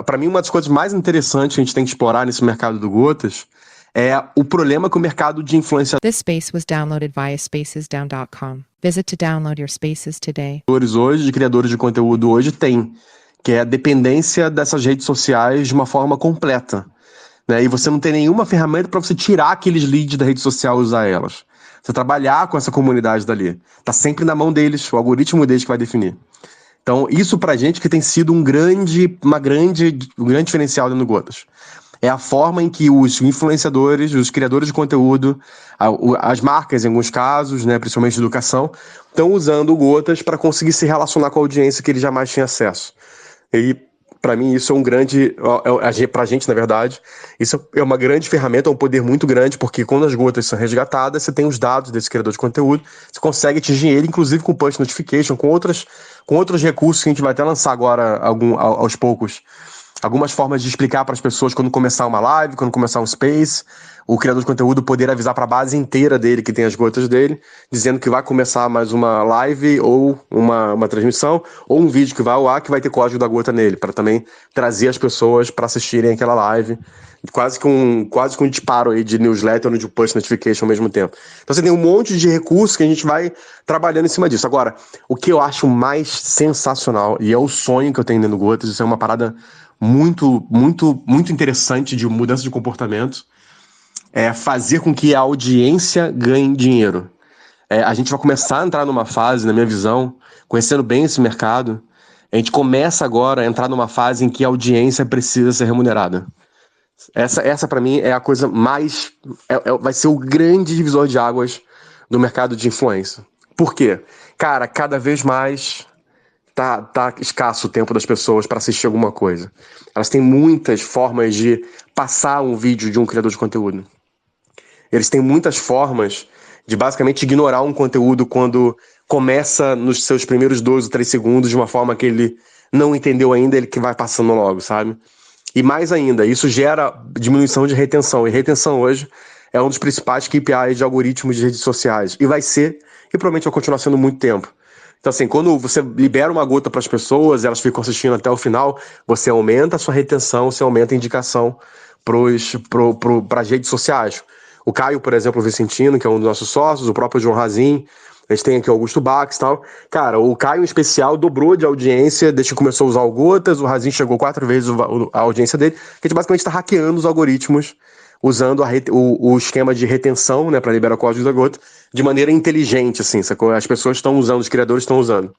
para mim uma das coisas mais interessantes que a gente tem que explorar nesse mercado do Gotas é o problema que o mercado de influenciadores
This space was downloaded via spacesdown.com. Visit to download your spaces today.
hoje, de criadores de conteúdo hoje tem, que é a dependência dessas redes sociais de uma forma completa, né? E você não tem nenhuma ferramenta para você tirar aqueles leads da rede social e usar elas. Você trabalhar com essa comunidade dali. Tá sempre na mão deles, o algoritmo deles que vai definir. Então, isso pra gente que tem sido um grande diferencial dentro do Gotas. É a forma em que os influenciadores, os criadores de conteúdo, as marcas, em alguns casos, né, principalmente de educação, estão usando o Gotas para conseguir se relacionar com a audiência que eles jamais tinham acesso. E, para mim, isso é um grande... Pra gente, na verdade, isso é uma grande ferramenta, é um poder muito grande, porque quando as Gotas são resgatadas, você tem os dados desse criador de conteúdo, você consegue atingir ele, inclusive com push notification, com outros recursos que a gente vai até lançar agora, aos poucos, algumas formas de explicar para as pessoas quando começar uma live, quando começar um space, o criador de conteúdo poder avisar para a base inteira dele que tem as gotas dele, dizendo que vai começar mais uma live ou uma transmissão, ou um vídeo que vai ao ar que vai ter código da gota nele, para também trazer as pessoas para assistirem aquela live, quase que um disparo aí de newsletter ou de push notification ao mesmo tempo. Então você tem um monte de recursos que a gente vai trabalhando em cima disso. Agora, o que eu acho mais sensacional, e é o sonho que eu tenho dentro do Gotas, isso é uma parada muito, muito, muito interessante de mudança de comportamento, é fazer com que a audiência ganhe dinheiro. A gente vai começar a entrar numa fase, na minha visão, conhecendo bem esse mercado, a gente começa agora a entrar numa fase em que a audiência precisa ser remunerada. Essa para mim é a coisa mais... vai ser o grande divisor de águas do mercado de influência. Por quê? Cara, cada vez mais tá escasso o tempo das pessoas para assistir alguma coisa. Elas têm muitas formas de passar um vídeo de um criador de conteúdo. Eles têm muitas formas de basicamente ignorar um conteúdo quando começa nos seus primeiros 2 ou 3 segundos de uma forma que ele não entendeu ainda, ele que vai passando logo, sabe? E mais ainda, isso gera diminuição de retenção. E retenção hoje é um dos principais KPIs de algoritmos de redes sociais. E vai ser, e provavelmente vai continuar sendo muito tempo. Então, assim, quando você libera uma gota para as pessoas, elas ficam assistindo até o final, você aumenta a sua retenção, você aumenta a indicação para as redes sociais. O Caio, por exemplo, o Vicentino, que é um dos nossos sócios, o próprio João Razin, a gente tem aqui o Augusto Bax e tal. Cara, o Caio, em especial, dobrou de audiência desde que começou a usar o Gotas, o Razin chegou 4 vezes a audiência dele, que a gente basicamente está hackeando os algoritmos, usando o esquema de retenção, né, para liberar o código da gota, de maneira inteligente, assim, sacou? As pessoas estão usando, os criadores estão usando.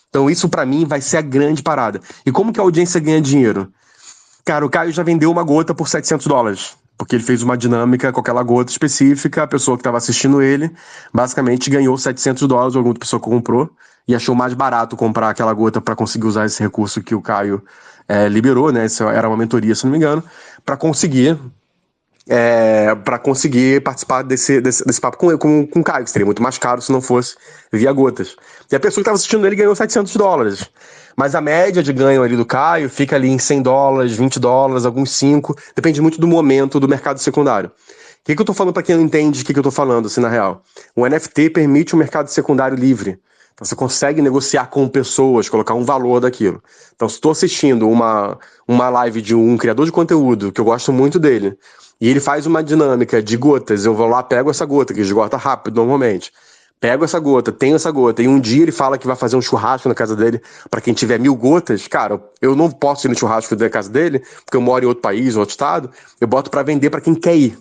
Então isso, para mim, vai ser a grande parada. E como que a audiência ganha dinheiro? Cara, o Caio já vendeu uma gota por $700, porque ele fez uma dinâmica com aquela gota específica, a pessoa que estava assistindo ele, basicamente ganhou $700, alguma outra pessoa que comprou, e achou mais barato comprar aquela gota para conseguir usar esse recurso que o Caio liberou, né? Isso era uma mentoria, se não me engano, para conseguir participar desse papo com o Caio, que seria muito mais caro se não fosse via gotas. E a pessoa que estava assistindo ele ganhou $700. Mas a média de ganho ali do Caio fica ali em $100, $20, alguns 5, depende muito do momento do mercado secundário. O que eu tô falando para quem não entende o que eu tô falando, assim, na real? O NFT permite um mercado secundário livre. Então você consegue negociar com pessoas, colocar um valor daquilo. Então se estou assistindo uma live de um criador de conteúdo, que eu gosto muito dele, e ele faz uma dinâmica de gotas, eu vou lá, pego essa gota, que esgota rápido normalmente, pego essa gota, tenho essa gota, e um dia ele fala que vai fazer um churrasco na casa dele para quem tiver 1000 gotas, cara, eu não posso ir no churrasco da casa dele, porque eu moro em outro país, outro estado, eu boto para vender para quem quer ir.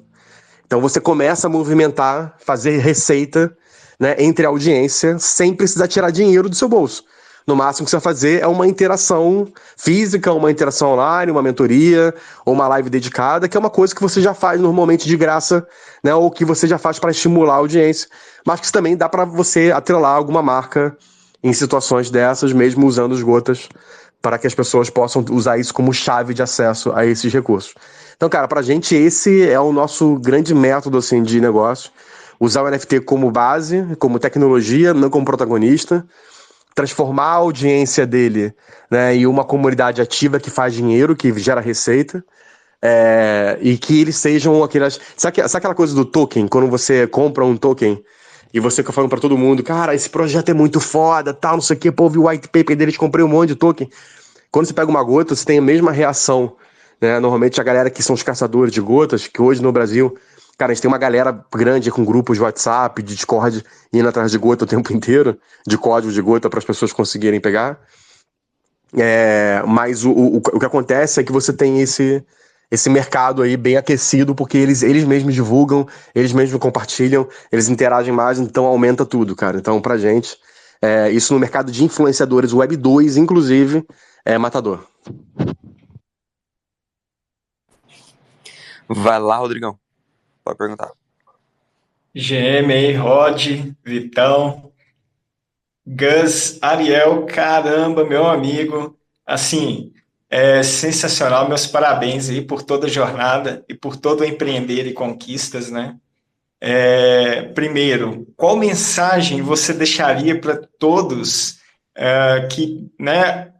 Então você começa a movimentar, fazer receita, né, entre a audiência, sem precisar tirar dinheiro do seu bolso. No máximo que você vai fazer é uma interação física, uma interação online, uma mentoria, ou uma live dedicada, que é uma coisa que você já faz normalmente de graça, né, ou que você já faz para estimular a audiência, mas que também dá para você atrelar alguma marca em situações dessas, mesmo usando os gotas, para que as pessoas possam usar isso como chave de acesso a esses recursos. Então, cara, pra gente esse é o nosso grande método, assim, de negócio. Usar o NFT como base, como tecnologia, não como protagonista. Transformar a audiência dele, né, em uma comunidade ativa que faz dinheiro, que gera receita. E que eles sejam aquelas... Sabe aquela coisa do token? Quando você compra um token e você fica falando pra todo mundo, cara, esse projeto é muito foda, tal, não sei o que, pô, vi o white paper deles, comprei um monte de token. Quando você pega uma gota, você tem a mesma reação, né? Normalmente a galera que são os caçadores de gotas, que hoje no Brasil Cara, a gente tem uma galera grande com grupos de WhatsApp, de Discord, indo atrás de gota o tempo inteiro, de código de gota para as pessoas conseguirem pegar. Mas o que acontece é que você tem esse mercado aí bem aquecido, porque eles mesmos divulgam, eles mesmos compartilham, eles interagem mais, então aumenta tudo, cara. Então, pra gente, isso no mercado de influenciadores Web 2, inclusive, é matador.
Vai lá, Rodrigão. Pode perguntar.
GM aí, Rod, Vitão, Gus, Ariel, caramba, meu amigo. Assim, é sensacional. Meus parabéns aí por toda a jornada e por todo o empreender e conquistas, né? Primeiro, qual mensagem você deixaria para todos que, né,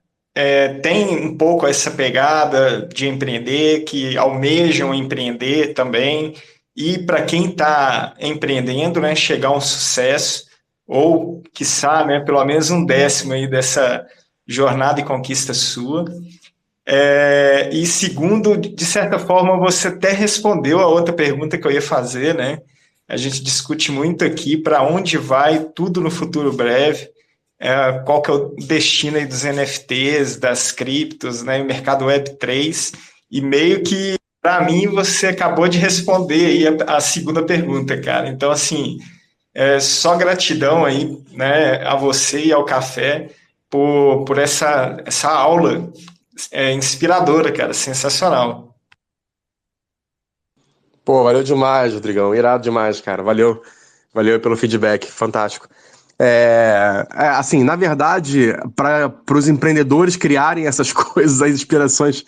tem um pouco essa pegada de empreender, que almejam empreender também, e para quem está empreendendo, né, chegar a um sucesso, ou, quiçá, né, pelo menos um décimo aí dessa jornada e conquista sua. E segundo, de certa forma, você até respondeu a outra pergunta que eu ia fazer, né? A gente discute muito aqui para onde vai tudo no futuro breve, qual que é o destino aí dos NFTs, das criptos, né, o mercado Web3, e meio que, para mim, você acabou de responder aí a segunda pergunta, cara. Então, assim, só gratidão aí, né, a você e ao Café por essa aula inspiradora, cara, sensacional.
Pô, valeu demais, Rodrigão. Irado demais, cara. Valeu. Valeu pelo feedback. Fantástico. Assim, na verdade, para os empreendedores criarem essas coisas, as inspirações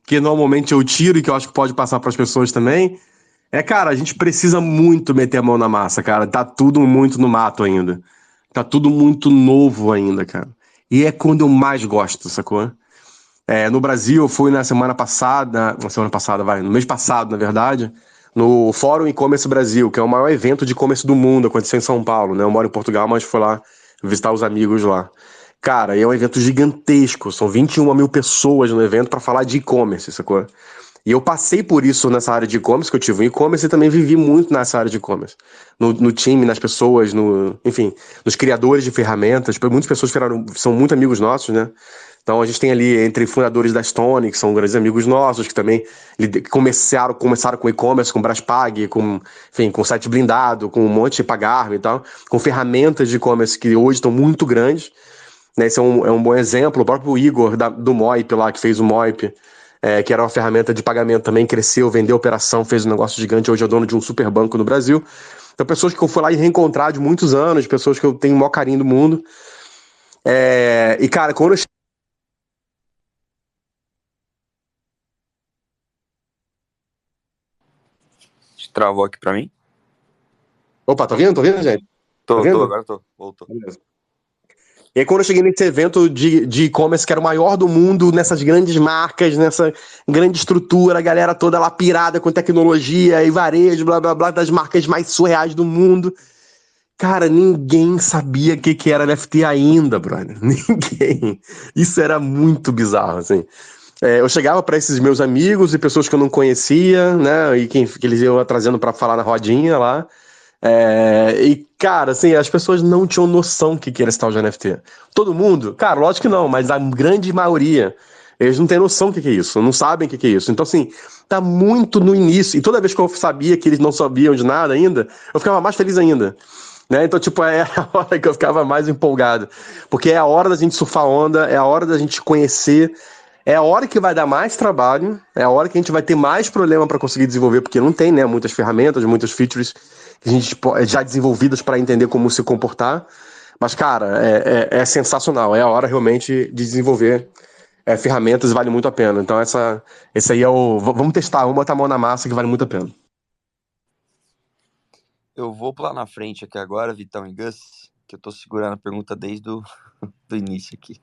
que normalmente eu tiro e que eu acho que pode passar para as pessoas também, cara, a gente precisa muito meter a mão na massa, cara. Tá tudo muito no mato ainda. Tá tudo muito novo ainda, cara. E é quando eu mais gosto, sacou? No Brasil, eu fui no mês passado, na verdade, no Fórum E-Commerce Brasil, que é o maior evento de e-commerce do mundo, aconteceu em São Paulo, né? Eu moro em Portugal, mas fui lá visitar os amigos lá. Cara, é um evento gigantesco, são 21 mil pessoas no evento para falar de e-commerce, sacou? E eu passei por isso nessa área de e-commerce, que eu tive um e-commerce e também vivi muito nessa área de e-commerce. No time, nas pessoas, enfim, nos criadores de ferramentas. Muitas pessoas são muito amigos nossos, né? Então a gente tem ali entre fundadores da Stone, que são grandes amigos nossos, que também começaram com e-commerce, com Braspag, enfim, com site blindado, com um monte de Pagarme e tal, com ferramentas de e-commerce que hoje estão muito grandes. Né? Esse é um bom exemplo. O próprio Igor do Moip lá, que fez o Moip, que era uma ferramenta de pagamento, também cresceu, vendeu operação, fez um negócio gigante, hoje é dono de um super banco no Brasil. Então, pessoas que eu fui lá e reencontrar de muitos anos, pessoas que eu tenho o maior carinho do mundo. E, cara, quando eu...
Travou aqui pra mim?
Opa, tá ouvindo? Tô ouvindo, gente?
Tô,
ouvindo?
agora tô. Voltou.
Beleza. E aí, quando eu cheguei nesse evento de e-commerce, que era o maior do mundo, nessas grandes marcas, nessa grande estrutura, a galera toda lá pirada com tecnologia e varejo, blá, blá, blá, das marcas mais surreais do mundo. Cara, ninguém sabia o que era NFT ainda, brother. Ninguém. Isso era muito bizarro, assim. Eu chegava para esses meus amigos e pessoas que eu não conhecia, né? E que eles iam trazendo para falar na rodinha lá. E, cara, assim, as pessoas não tinham noção do que era esse tal de NFT. Todo mundo? Cara, lógico que não, mas a grande maioria, eles não têm noção do que é isso, não sabem o que é isso. Então, assim, tá muito no início. E toda vez que eu sabia que eles não sabiam de nada ainda, eu ficava mais feliz ainda. Né? Então, tipo, é a hora que eu ficava mais empolgado. Porque é a hora da gente surfar onda, é a hora da gente conhecer, é a hora que vai dar mais trabalho, é a hora que a gente vai ter mais problema para conseguir desenvolver, porque não tem, né, muitas ferramentas, muitas features que a gente já desenvolvidas para entender como se comportar. Mas, cara, é sensacional. É a hora realmente de desenvolver ferramentas e vale muito a pena. Então, esse aí é o... Vamos testar, vamos botar a mão na massa que vale muito a pena.
Eu vou pular na frente aqui agora, Vitão e Gus, que eu tô segurando a pergunta desde o do início aqui.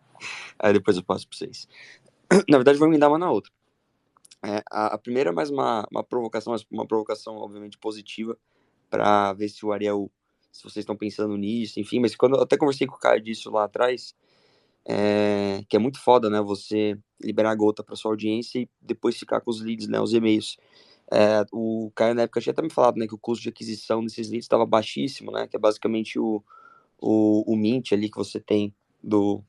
Aí depois eu passo para vocês. Na verdade, vou me dar uma na outra. A primeira é mais uma provocação, mas uma provocação obviamente positiva, para ver se o Ariel, se vocês estão pensando nisso, enfim. Mas quando eu até conversei com o Caio disso lá atrás, que é muito foda, né? Você liberar a gota para sua audiência e depois ficar com os leads, né? Os e-mails.
O Caio na época tinha até me falado, né, que o custo de aquisição desses leads estava baixíssimo, né, que é basicamente o mint ali que você tem do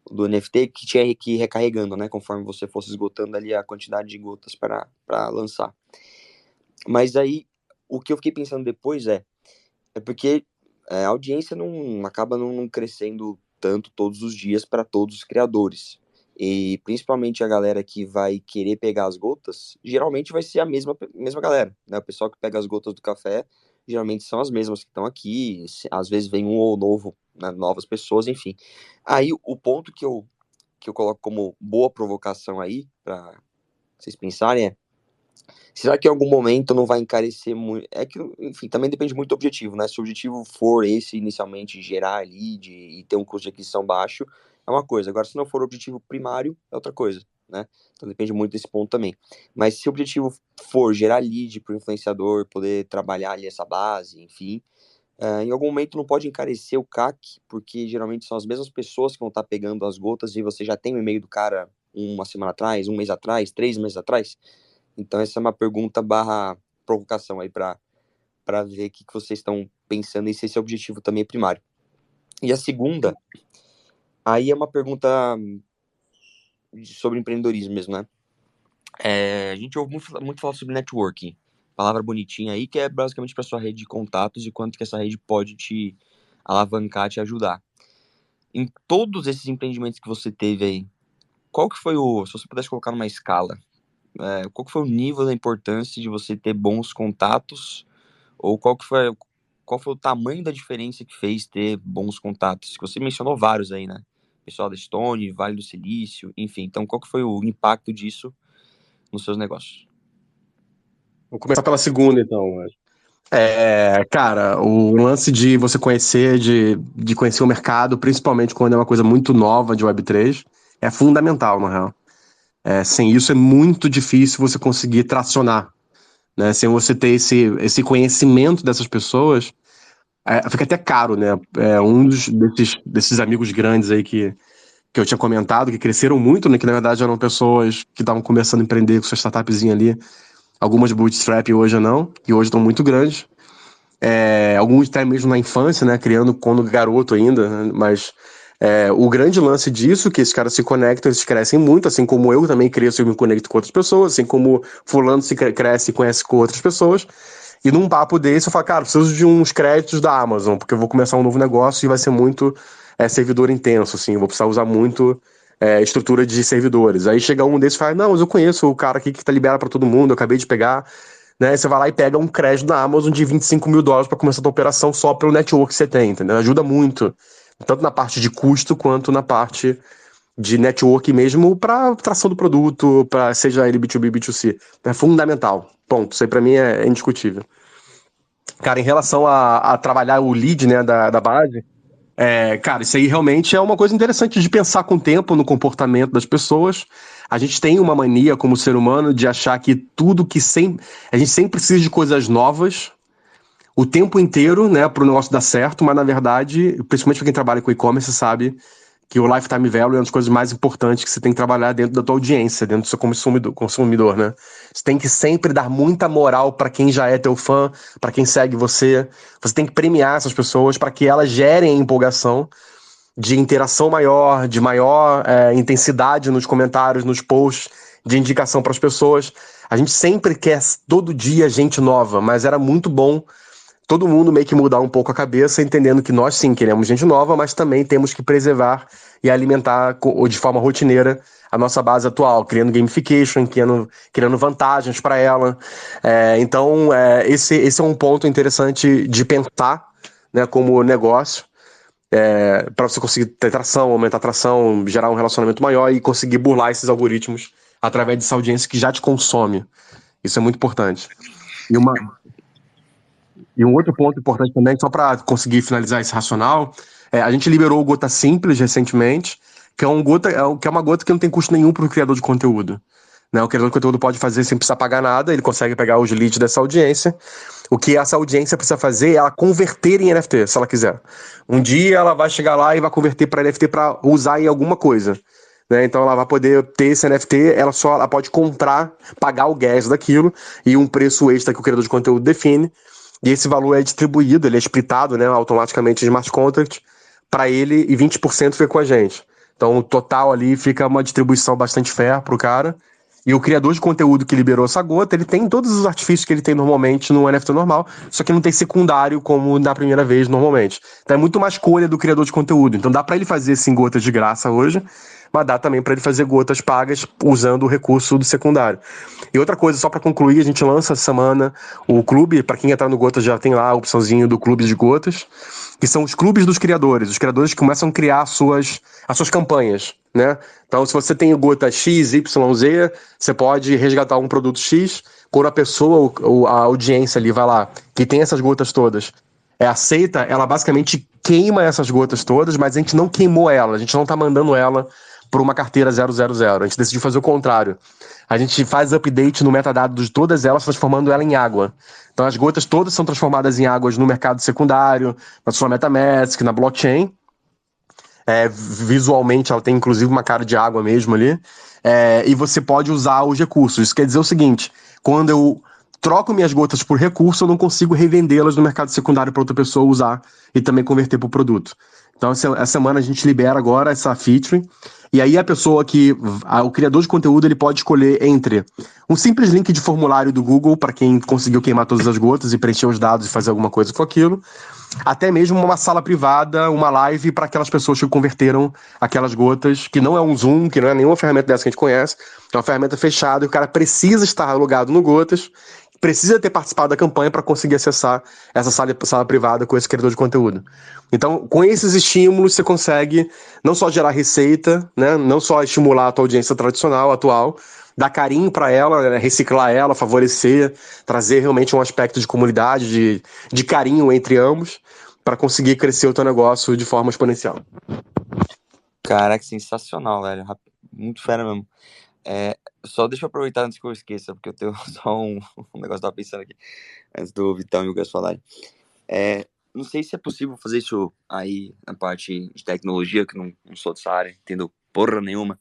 NFT, que tinha que ir recarregando, né, conforme você fosse esgotando ali a quantidade de gotas para lançar. Mas aí, o que eu fiquei pensando depois é porque a audiência acaba não crescendo tanto todos os dias para todos os criadores. E principalmente a galera que vai querer pegar as gotas, geralmente vai ser a mesma galera, né? O pessoal que pega as gotas do café, geralmente são as mesmas que estão aqui, às vezes vem um ou novo, né, novas pessoas, enfim. Aí o ponto que eu coloco como boa provocação aí, para vocês pensarem, será que em algum momento não vai encarecer muito? É que, enfim, também depende muito do objetivo, né? Se o objetivo for esse inicialmente, gerar lead e ter um custo de aquisição baixo, é uma coisa. Agora, se não for o objetivo primário, é outra coisa, né? Então depende muito desse ponto também. Mas se o objetivo for gerar lead para o influenciador, poder trabalhar ali essa base, enfim, em algum momento não pode encarecer o CAC, porque geralmente são as mesmas pessoas que vão estar pegando as gotas e você já tem o e-mail do cara uma semana atrás, um mês atrás, 3 meses atrás. Então essa é uma pergunta barra provocação aí para ver o que vocês estão pensando e se esse objetivo também é primário. E a segunda, aí é uma pergunta sobre empreendedorismo mesmo, né? A gente ouve muito falar sobre networking, palavra bonitinha aí, que é basicamente para sua rede de contatos e quanto que essa rede pode te alavancar, te ajudar. Em todos esses empreendimentos que você teve aí, qual que foi se você pudesse colocar numa escala, qual que foi o nível da importância de você ter bons contatos, ou qual foi o tamanho da diferença que fez ter bons contatos? Que você mencionou vários aí, né? Pessoal da Stone, Vale do Silício, enfim. Então, qual que foi o impacto disso nos seus negócios?
Vou começar pela segunda, então. Cara, o lance de você conhecer, de conhecer o mercado, principalmente quando é uma coisa muito nova de Web3, é fundamental, na real. Sem isso é muito difícil você conseguir tracionar, né? Sem você ter esse conhecimento dessas pessoas, fica até caro, né? Um desses amigos grandes aí que eu tinha comentado, que cresceram muito, né? Que na verdade eram pessoas que estavam começando a empreender com sua startupzinha ali, algumas bootstrap hoje não, que hoje estão muito grandes. Alguns até mesmo na infância, né, criando quando garoto ainda, né, mas o grande lance disso é que esses caras se conectam, eles crescem muito, assim como eu também cresço e me conecto com outras pessoas, assim como fulano se cresce e conhece com outras pessoas, e num papo desse eu falo, cara, preciso de uns créditos da Amazon, porque eu vou começar um novo negócio e vai ser muito servidor intenso, assim, eu vou precisar usar muito estrutura de servidores. Aí chega um desses e fala, não, mas eu conheço o cara aqui que tá liberado para todo mundo, eu acabei de pegar, né? Você vai lá e pega um crédito da Amazon de $25 mil para começar a tua operação só pelo network que você tem, entendeu? Ajuda muito, tanto na parte de custo quanto na parte de network mesmo para tração do produto, para seja ele B2B, B2C. É fundamental. Ponto. Isso aí para mim é indiscutível. Cara, em relação a trabalhar o lead, né, da base, cara, isso aí realmente é uma coisa interessante de pensar com o tempo no comportamento das pessoas. A gente tem uma mania como ser humano de achar que a gente sempre precisa de coisas novas o tempo inteiro, né, para o negócio dar certo, mas na verdade, principalmente para quem trabalha com e-commerce, sabe que o lifetime value é uma das coisas mais importantes que você tem que trabalhar dentro da tua audiência, dentro do seu consumidor, né? Você tem que sempre dar muita moral para quem já é teu fã, para quem segue você. Você tem que premiar essas pessoas para que elas gerem empolgação de interação maior, de maior intensidade nos comentários, nos posts, de indicação para as pessoas. A gente sempre quer todo dia gente nova, mas era muito bom todo mundo meio que mudar um pouco a cabeça, entendendo que nós sim queremos gente nova, mas também temos que preservar e alimentar de forma rotineira a nossa base atual, criando gamification, criando vantagens para ela. Então, esse é um ponto interessante de pensar, né, como negócio, para você conseguir ter tração, aumentar a tração, gerar um relacionamento maior e conseguir burlar esses algoritmos através dessa audiência que já te consome. Isso é muito importante. E um outro ponto importante também, só para conseguir finalizar esse racional, a gente liberou o Gota Simples recentemente, que é uma gota que não tem custo nenhum para o criador de conteúdo. Né? O criador de conteúdo pode fazer sem precisar pagar nada, ele consegue pegar os leads dessa audiência. O que essa audiência precisa fazer é ela converter em NFT, se ela quiser. Um dia ela vai chegar lá e vai converter para NFT para usar em alguma coisa. né? Então ela vai poder ter esse NFT, ela pode comprar, pagar o gas daquilo e um preço extra que o criador de conteúdo define. E esse valor é distribuído, ele é splitado, né, automaticamente em smart contract para ele e 20% fica com a gente. Então o total ali fica uma distribuição bastante fair pro cara. E o criador de conteúdo que liberou essa gota, ele tem todos os artifícios que ele tem normalmente no NFT normal, só que não tem secundário como na primeira vez normalmente. Então é muito mais escolha do criador de conteúdo. Então dá para ele fazer sim gotas de graça hoje, mas dá também para ele fazer gotas pagas usando o recurso do secundário. E outra coisa, só para concluir, a gente lança essa semana o clube, para quem entrar no Gotas já tem lá a opçãozinho do clube de gotas, que são os clubes dos criadores. Os criadores que começam a criar as suas campanhas, né? Então, se você tem o gota X, Y, Z, você pode resgatar um produto X. Quando a pessoa, a audiência ali vai lá, que tem essas gotas todas, aceita, ela basicamente queima essas gotas todas, mas a gente não queimou ela, a gente não tá mandando ela para uma carteira 000. A gente decidiu fazer o contrário. A gente faz update no metadado de todas elas, transformando ela em água. Então as gotas todas são transformadas em águas no mercado secundário, na sua MetaMask, na blockchain. Visualmente ela tem inclusive uma cara de água mesmo ali. E você pode usar os recursos. Isso quer dizer o seguinte: quando eu troco minhas gotas por recurso, eu não consigo revendê-las no mercado secundário para outra pessoa usar e também converter para o produto. Então, essa semana a gente libera agora essa feature. E aí a pessoa o criador de conteúdo, ele pode escolher entre um simples link de formulário do Google para quem conseguiu queimar todas as gotas e preencher os dados e fazer alguma coisa com aquilo, até mesmo uma sala privada, uma live para aquelas pessoas que converteram aquelas gotas, que não é um Zoom, que não é nenhuma ferramenta dessa que a gente conhece, é uma ferramenta fechada e o cara precisa estar logado no Gotas, precisa ter participado da campanha para conseguir acessar essa sala privada com esse criador de conteúdo. Então, com esses estímulos, você consegue não só gerar receita, né, não só estimular a tua audiência tradicional, atual, dar carinho para ela, né, reciclar ela, favorecer, trazer realmente um aspecto de comunidade, de carinho entre ambos, para conseguir crescer o teu negócio de forma exponencial.
Caraca, sensacional, velho. Muito fera mesmo. Só deixa eu aproveitar antes que eu esqueça, porque eu tenho só um negócio que eu tava pensando aqui, antes do Vitão e o Gus falarem. Não sei se é possível fazer isso aí na parte de tecnologia, que não sou dessa área, entendo porra nenhuma,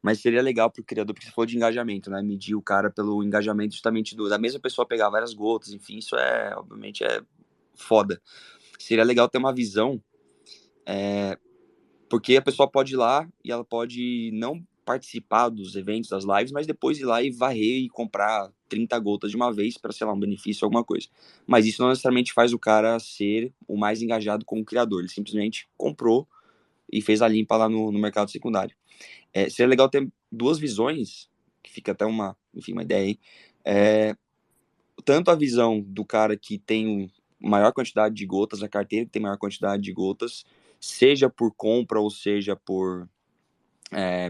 mas seria legal pro criador, porque você falou de engajamento, né? Medir o cara pelo engajamento justamente da mesma pessoa pegar várias gotas, enfim, isso obviamente, foda. Seria legal ter uma visão, porque a pessoa pode ir lá e ela pode não participar dos eventos, das lives, mas depois ir lá e varrer e comprar 30 gotas de uma vez para, sei lá, um benefício, alguma coisa. Mas isso não necessariamente faz o cara ser o mais engajado como criador. Ele simplesmente comprou e fez a limpa lá no mercado secundário. Seria legal ter duas visões, que fica até uma ideia aí. Tanto a visão do cara que tem maior quantidade de gotas, a carteira que tem maior quantidade de gotas, seja por compra ou seja por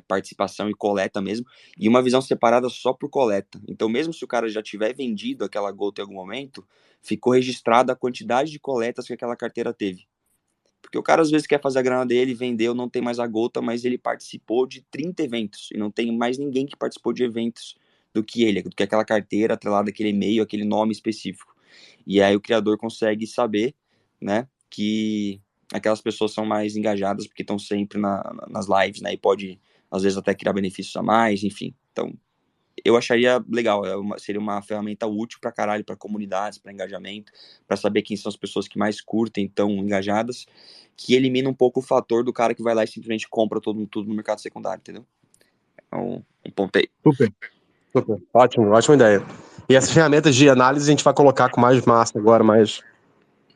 participação e coleta mesmo, e uma visão separada só por coleta. Então, mesmo se o cara já tiver vendido aquela gota em algum momento, ficou registrada a quantidade de coletas que aquela carteira teve. Porque o cara às vezes quer fazer a grana dele, vendeu, não tem mais a gota, mas ele participou de 30 eventos, e não tem mais ninguém que participou de eventos do que ele, do que aquela carteira atrelada àquele e-mail, aquele nome específico. E aí o criador consegue saber, né, que aquelas pessoas são mais engajadas porque estão sempre nas lives, né, e pode, às vezes, até criar benefícios a mais, enfim. Então, eu acharia legal, seria uma ferramenta útil pra caralho, pra comunidades, pra engajamento, pra saber quem são as pessoas que mais curtem, tão engajadas, que elimina um pouco o fator do cara que vai lá e simplesmente compra tudo no mercado secundário, entendeu? Então, um ponto aí.
Super. Ótimo, ótima ideia. E essas ferramentas de análise a gente vai colocar com mais massa agora,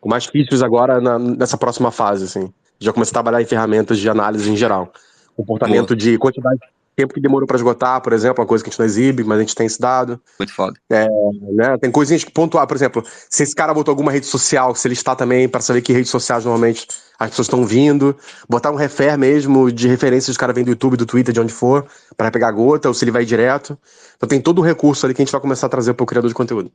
com mais features agora nessa próxima fase, assim. Já começar a trabalhar em ferramentas de análise em geral. Comportamento de quantidade de tempo que demorou para esgotar, por exemplo, uma coisa que a gente não exibe, mas a gente tem esse dado.
Muito foda.
Né? Tem coisinhas que pontuar, por exemplo, se esse cara botou alguma rede social, se ele está também, para saber que redes sociais normalmente as pessoas estão vindo, botar um refer mesmo de referências do cara vem do YouTube, do Twitter, de onde for, para pegar a gota, ou se ele vai direto. Então tem todo um recurso ali que a gente vai começar a trazer para o criador de conteúdo.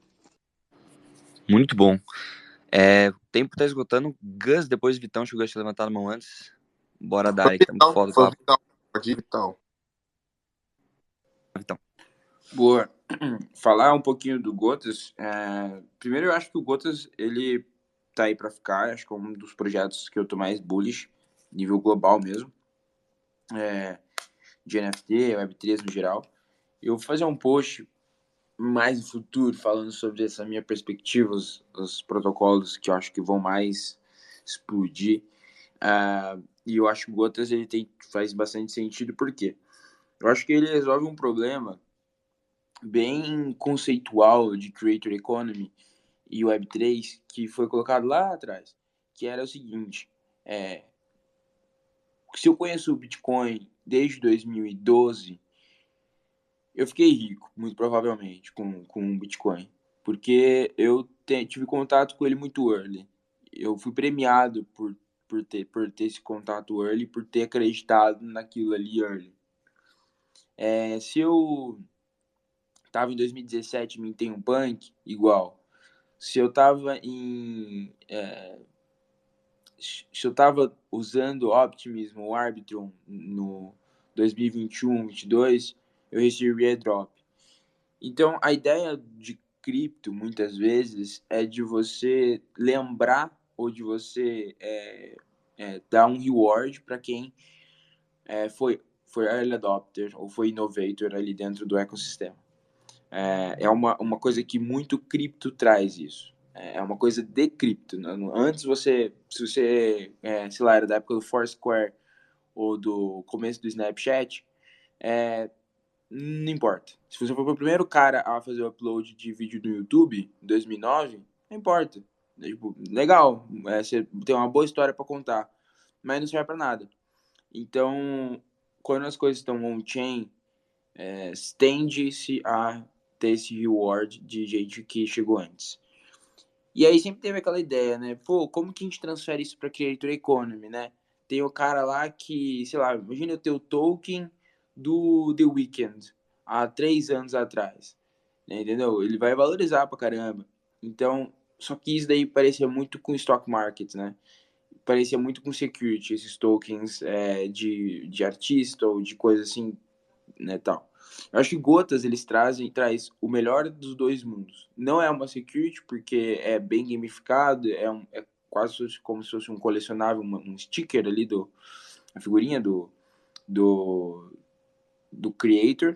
Muito bom. O tempo tá esgotando. Gus, depois Vitão, acho que o Gus tinha levantado a mão antes. Bora dar aí, que tá muito foda o papo.
Vitão.
Boa. Falar um pouquinho do Gotas. Primeiro, eu acho que o Gotas, ele tá aí pra ficar. Acho que é um dos projetos que eu tô mais bullish, nível global mesmo. de NFT, Web3 no geral. Eu vou fazer um post mais no futuro falando sobre essa minha perspectiva, os protocolos que eu acho que vão mais explodir. E eu acho que o Gotas faz bastante sentido, porque eu acho que ele resolve um problema bem conceitual de Creator Economy e Web3 que foi colocado lá atrás, que era o seguinte: se eu conheço o Bitcoin desde 2012, eu fiquei rico, muito provavelmente, com o Bitcoin, porque eu tive contato com ele muito early. Eu fui premiado por ter esse contato early, por ter acreditado naquilo ali early. Se eu tava em 2017 me tem um punk, igual. Se eu tava se eu tava usando Optimism ou Arbitrum no 2021, 2022, eu recebi airdrop. Então, a ideia de cripto, muitas vezes, é de você lembrar ou de você dar um reward para quem foi early adopter ou foi innovator ali dentro do ecossistema. É uma coisa que muito cripto traz isso. É uma coisa de cripto. Antes se você, sei lá, era da época do Foursquare ou do começo do Snapchat, não importa. Se você for o primeiro cara a fazer o upload de vídeo no YouTube, em 2009, não importa. Tipo, legal, você tem uma boa história para contar, mas não serve para nada. Então, quando as coisas estão on-chain, tende-se a ter esse reward de gente que chegou antes. E aí sempre teve aquela ideia, né? Pô, como que a gente transfere isso para Creator Economy, né? Tem o cara lá que, sei lá, imagina eu ter o token do The Weeknd há 3 anos atrás, né? Entendeu? Ele vai valorizar pra caramba. Então, só que isso daí parecia muito com stock market, né? Parecia muito com security, esses tokens de artista ou de coisa assim, né, tal. Eu acho que Gotas, eles traz o melhor dos dois mundos. Não é uma security, porque é bem gamificado, é quase como se fosse um colecionável, um sticker ali, a figurinha do creator.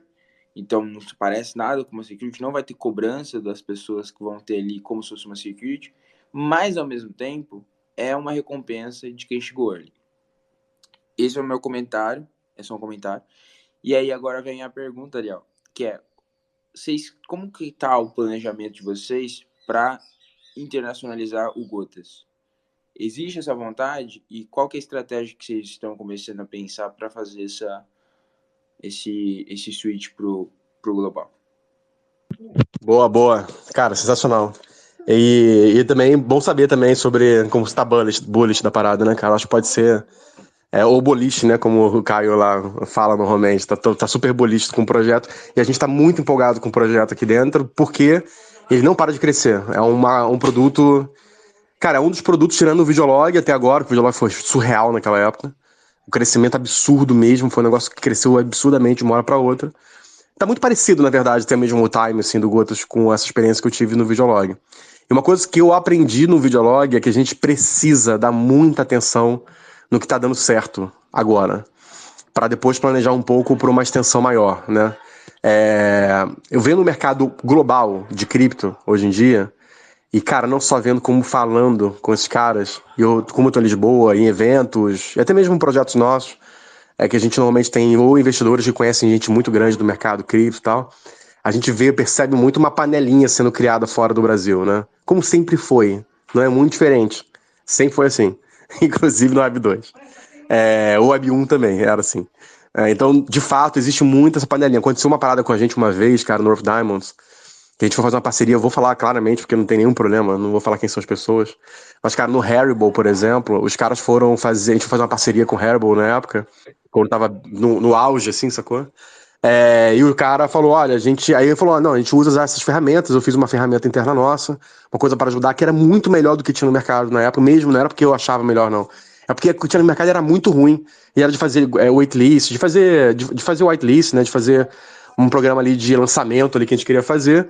Então não se parece nada com uma security, não vai ter cobrança das pessoas que vão ter ali como se fosse uma security, mas ao mesmo tempo é uma recompensa de quem chegou early. Esse é o meu comentário, é só um comentário. E aí agora vem a pergunta, Ariel, que é, como que tá o planejamento de vocês para internacionalizar o Gotas? Existe essa vontade? E qual que é a estratégia que vocês estão começando a pensar para fazer esse switch pro global?
Boa. Cara, sensacional. E também, bom saber também sobre como você tá bullish da parada, né, cara? Acho que pode ser... ou boliche, né, como o Caio lá fala normalmente, tá super boliche com o projeto, e a gente tá muito empolgado com o projeto aqui dentro, porque ele não para de crescer, é um produto, cara, é um dos produtos tirando o Videolog até agora, o Videolog foi surreal naquela época, o crescimento absurdo mesmo, foi um negócio que cresceu absurdamente de uma hora pra outra, tá muito parecido, na verdade, até mesmo o time, assim, do Gotas com essa experiência que eu tive no Videolog. E uma coisa que eu aprendi no Videolog é que a gente precisa dar muita atenção no que está dando certo agora, para depois planejar um pouco para uma extensão maior, né? Eu venho no mercado global de cripto hoje em dia, e, cara, não só vendo como falando com esses caras, como eu tô em Lisboa, em eventos, e até mesmo projetos nossos, que a gente normalmente tem ou investidores que conhecem gente muito grande do mercado cripto e tal, a gente percebe muito uma panelinha sendo criada fora do Brasil, né? Como sempre foi, não é muito diferente, sempre foi assim. Inclusive no Web 2. O Web 1 também era assim. Então, de fato, existe muito essa panelinha. Aconteceu uma parada com a gente uma vez, cara, no Earth Diamonds, que a gente foi fazer uma parceria, eu vou falar claramente, porque não tem nenhum problema, não vou falar quem são as pessoas. Mas, cara, no Haribo, por exemplo, os caras foram fazer, a gente foi fazer uma parceria com o Haribo na época, quando tava no auge, assim, sacou? E o cara falou, olha, aí ele falou, não, a gente usa essas ferramentas, eu fiz uma ferramenta interna nossa, uma coisa para ajudar, que era muito melhor do que tinha no mercado na época, mesmo, não era porque eu achava melhor, não. É porque o que tinha no mercado era muito ruim, e era de fazer waitlist, de fazer whitelist, né, de fazer um programa ali de lançamento ali que a gente queria fazer,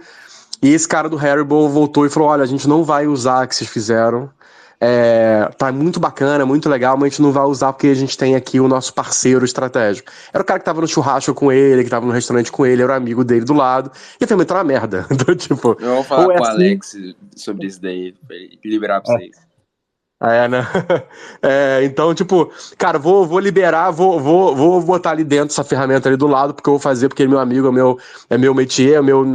e esse cara do Haribo voltou e falou, olha, a gente não vai usar o que vocês fizeram, Tá muito bacana, muito legal, mas a gente não vai usar porque a gente tem aqui o nosso parceiro estratégico. Era o cara que tava no churrasco com ele, que tava no restaurante com ele, era o amigo dele do lado, e também tá uma merda. Então, tipo,
Eu vou falar
ou é
com o
assim.
Alex sobre isso daí, pra ele liberar pra vocês.
Né? Então, tipo, cara, vou liberar, vou botar ali dentro essa ferramenta ali do lado, porque eu vou fazer, porque ele é meu amigo, é meu métier, é meu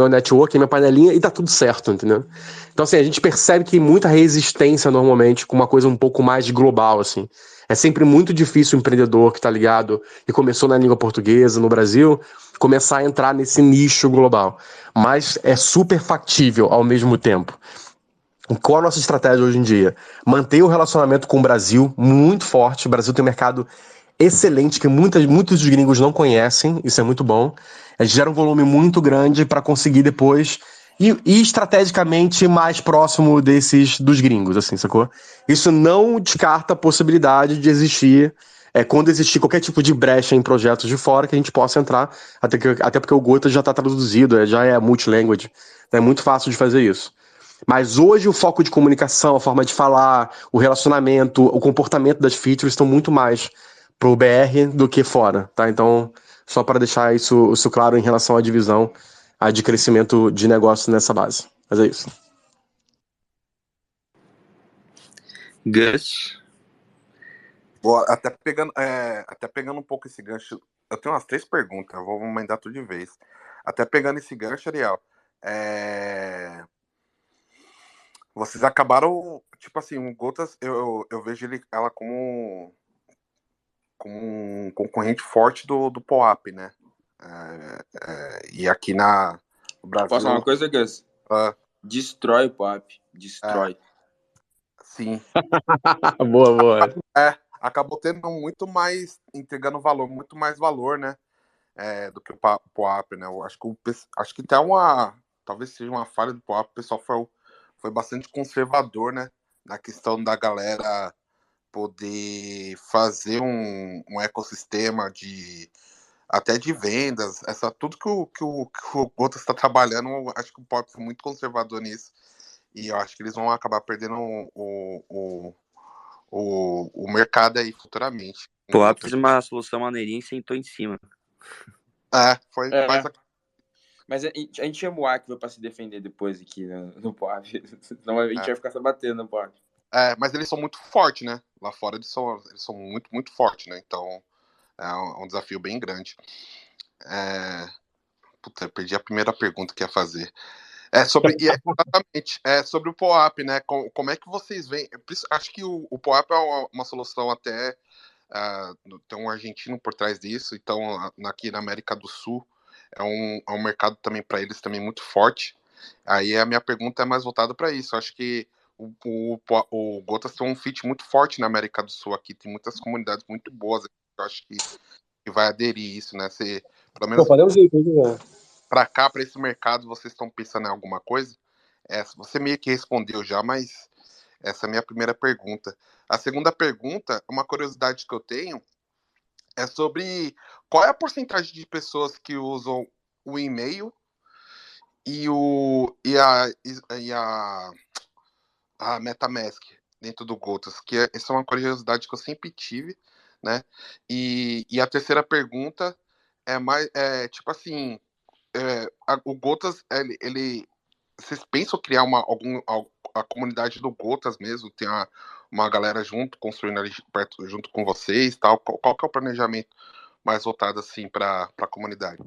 network, é minha panelinha, e tá tudo certo, entendeu? Então, assim, a gente percebe que muita resistência normalmente com uma coisa um pouco mais global, assim. É sempre muito difícil o empreendedor que tá ligado e começou na língua portuguesa no Brasil começar a entrar nesse nicho global. Mas é super factível ao mesmo tempo. Qual a nossa estratégia hoje em dia? Manter o relacionamento com o Brasil muito forte. O Brasil tem um mercado excelente que muitos dos gringos não conhecem, isso é muito bom. A gente gera um volume muito grande para conseguir depois ir estrategicamente mais próximo dos gringos, assim, sacou? Isso não descarta a possibilidade de existir, quando existir qualquer tipo de brecha em projetos de fora, que a gente possa entrar, até porque o Gota já está traduzido, já é multilanguage, então é muito fácil de fazer isso. Mas hoje o foco de comunicação, a forma de falar, o relacionamento, o comportamento das features estão muito mais pro BR do que fora, tá? Então, só para deixar isso claro em relação à divisão de crescimento de negócio nessa base. Mas é isso.
Gus.
Boa, até pegando um pouco esse gancho, eu tenho umas 3 perguntas, eu vou mandar tudo de vez. Até pegando esse gancho, Ariel, vocês acabaram, tipo assim, o Gotas, eu vejo ela como um concorrente forte do POAP, né? E aqui no Brasil...
Posso falar uma coisa, Gus? Destrói o POAP. Destrói.
Sim.
Boa.
Acabou tendo entregando muito mais valor, né? Do que o POAP, né? Eu acho que talvez seja uma falha do POAP, o pessoal foi bastante conservador, né? Na questão da galera poder fazer um ecossistema até de vendas, tudo que o Gotas está trabalhando, eu acho que o POAP foi muito conservador nisso, e eu acho que eles vão acabar perdendo o mercado aí futuramente.
O POAP fez uma solução maneirinha e sentou em cima.
Foi
mais... Mas a gente chama o Acva para se defender depois aqui no POAP, senão a gente vai ficar só batendo no POAP.
Mas eles são muito fortes, né? Lá fora eles são muito, muito fortes, né? Então é um desafio bem grande. Puta, eu perdi a primeira pergunta que ia fazer. Exatamente, sobre o POAP, né? Como é que vocês veem? Acho que o POAP é uma solução até... tem um argentino por trás disso, então aqui na América do Sul é um mercado também para eles também muito forte. Aí a minha pergunta é mais voltada para isso. Acho que o Gotas tem um fit muito forte na América do Sul aqui, tem muitas comunidades muito boas. Eu acho que vai aderir isso, né? Pelo menos para cá, para esse mercado, vocês estão pensando em alguma coisa? Você meio que respondeu já, mas essa é a minha primeira pergunta. A segunda pergunta, uma curiosidade que eu tenho, é sobre qual é a porcentagem de pessoas que usam o e-mail e a MetaMask dentro do Gotas, que essa é uma curiosidade que eu sempre tive, né? E a terceira pergunta tipo assim, o Gotas, vocês pensam criar a comunidade do Gotas mesmo, tem uma galera construindo ali perto, junto com vocês, tal? Qual que é o planejamento mais voltado assim para a comunidade?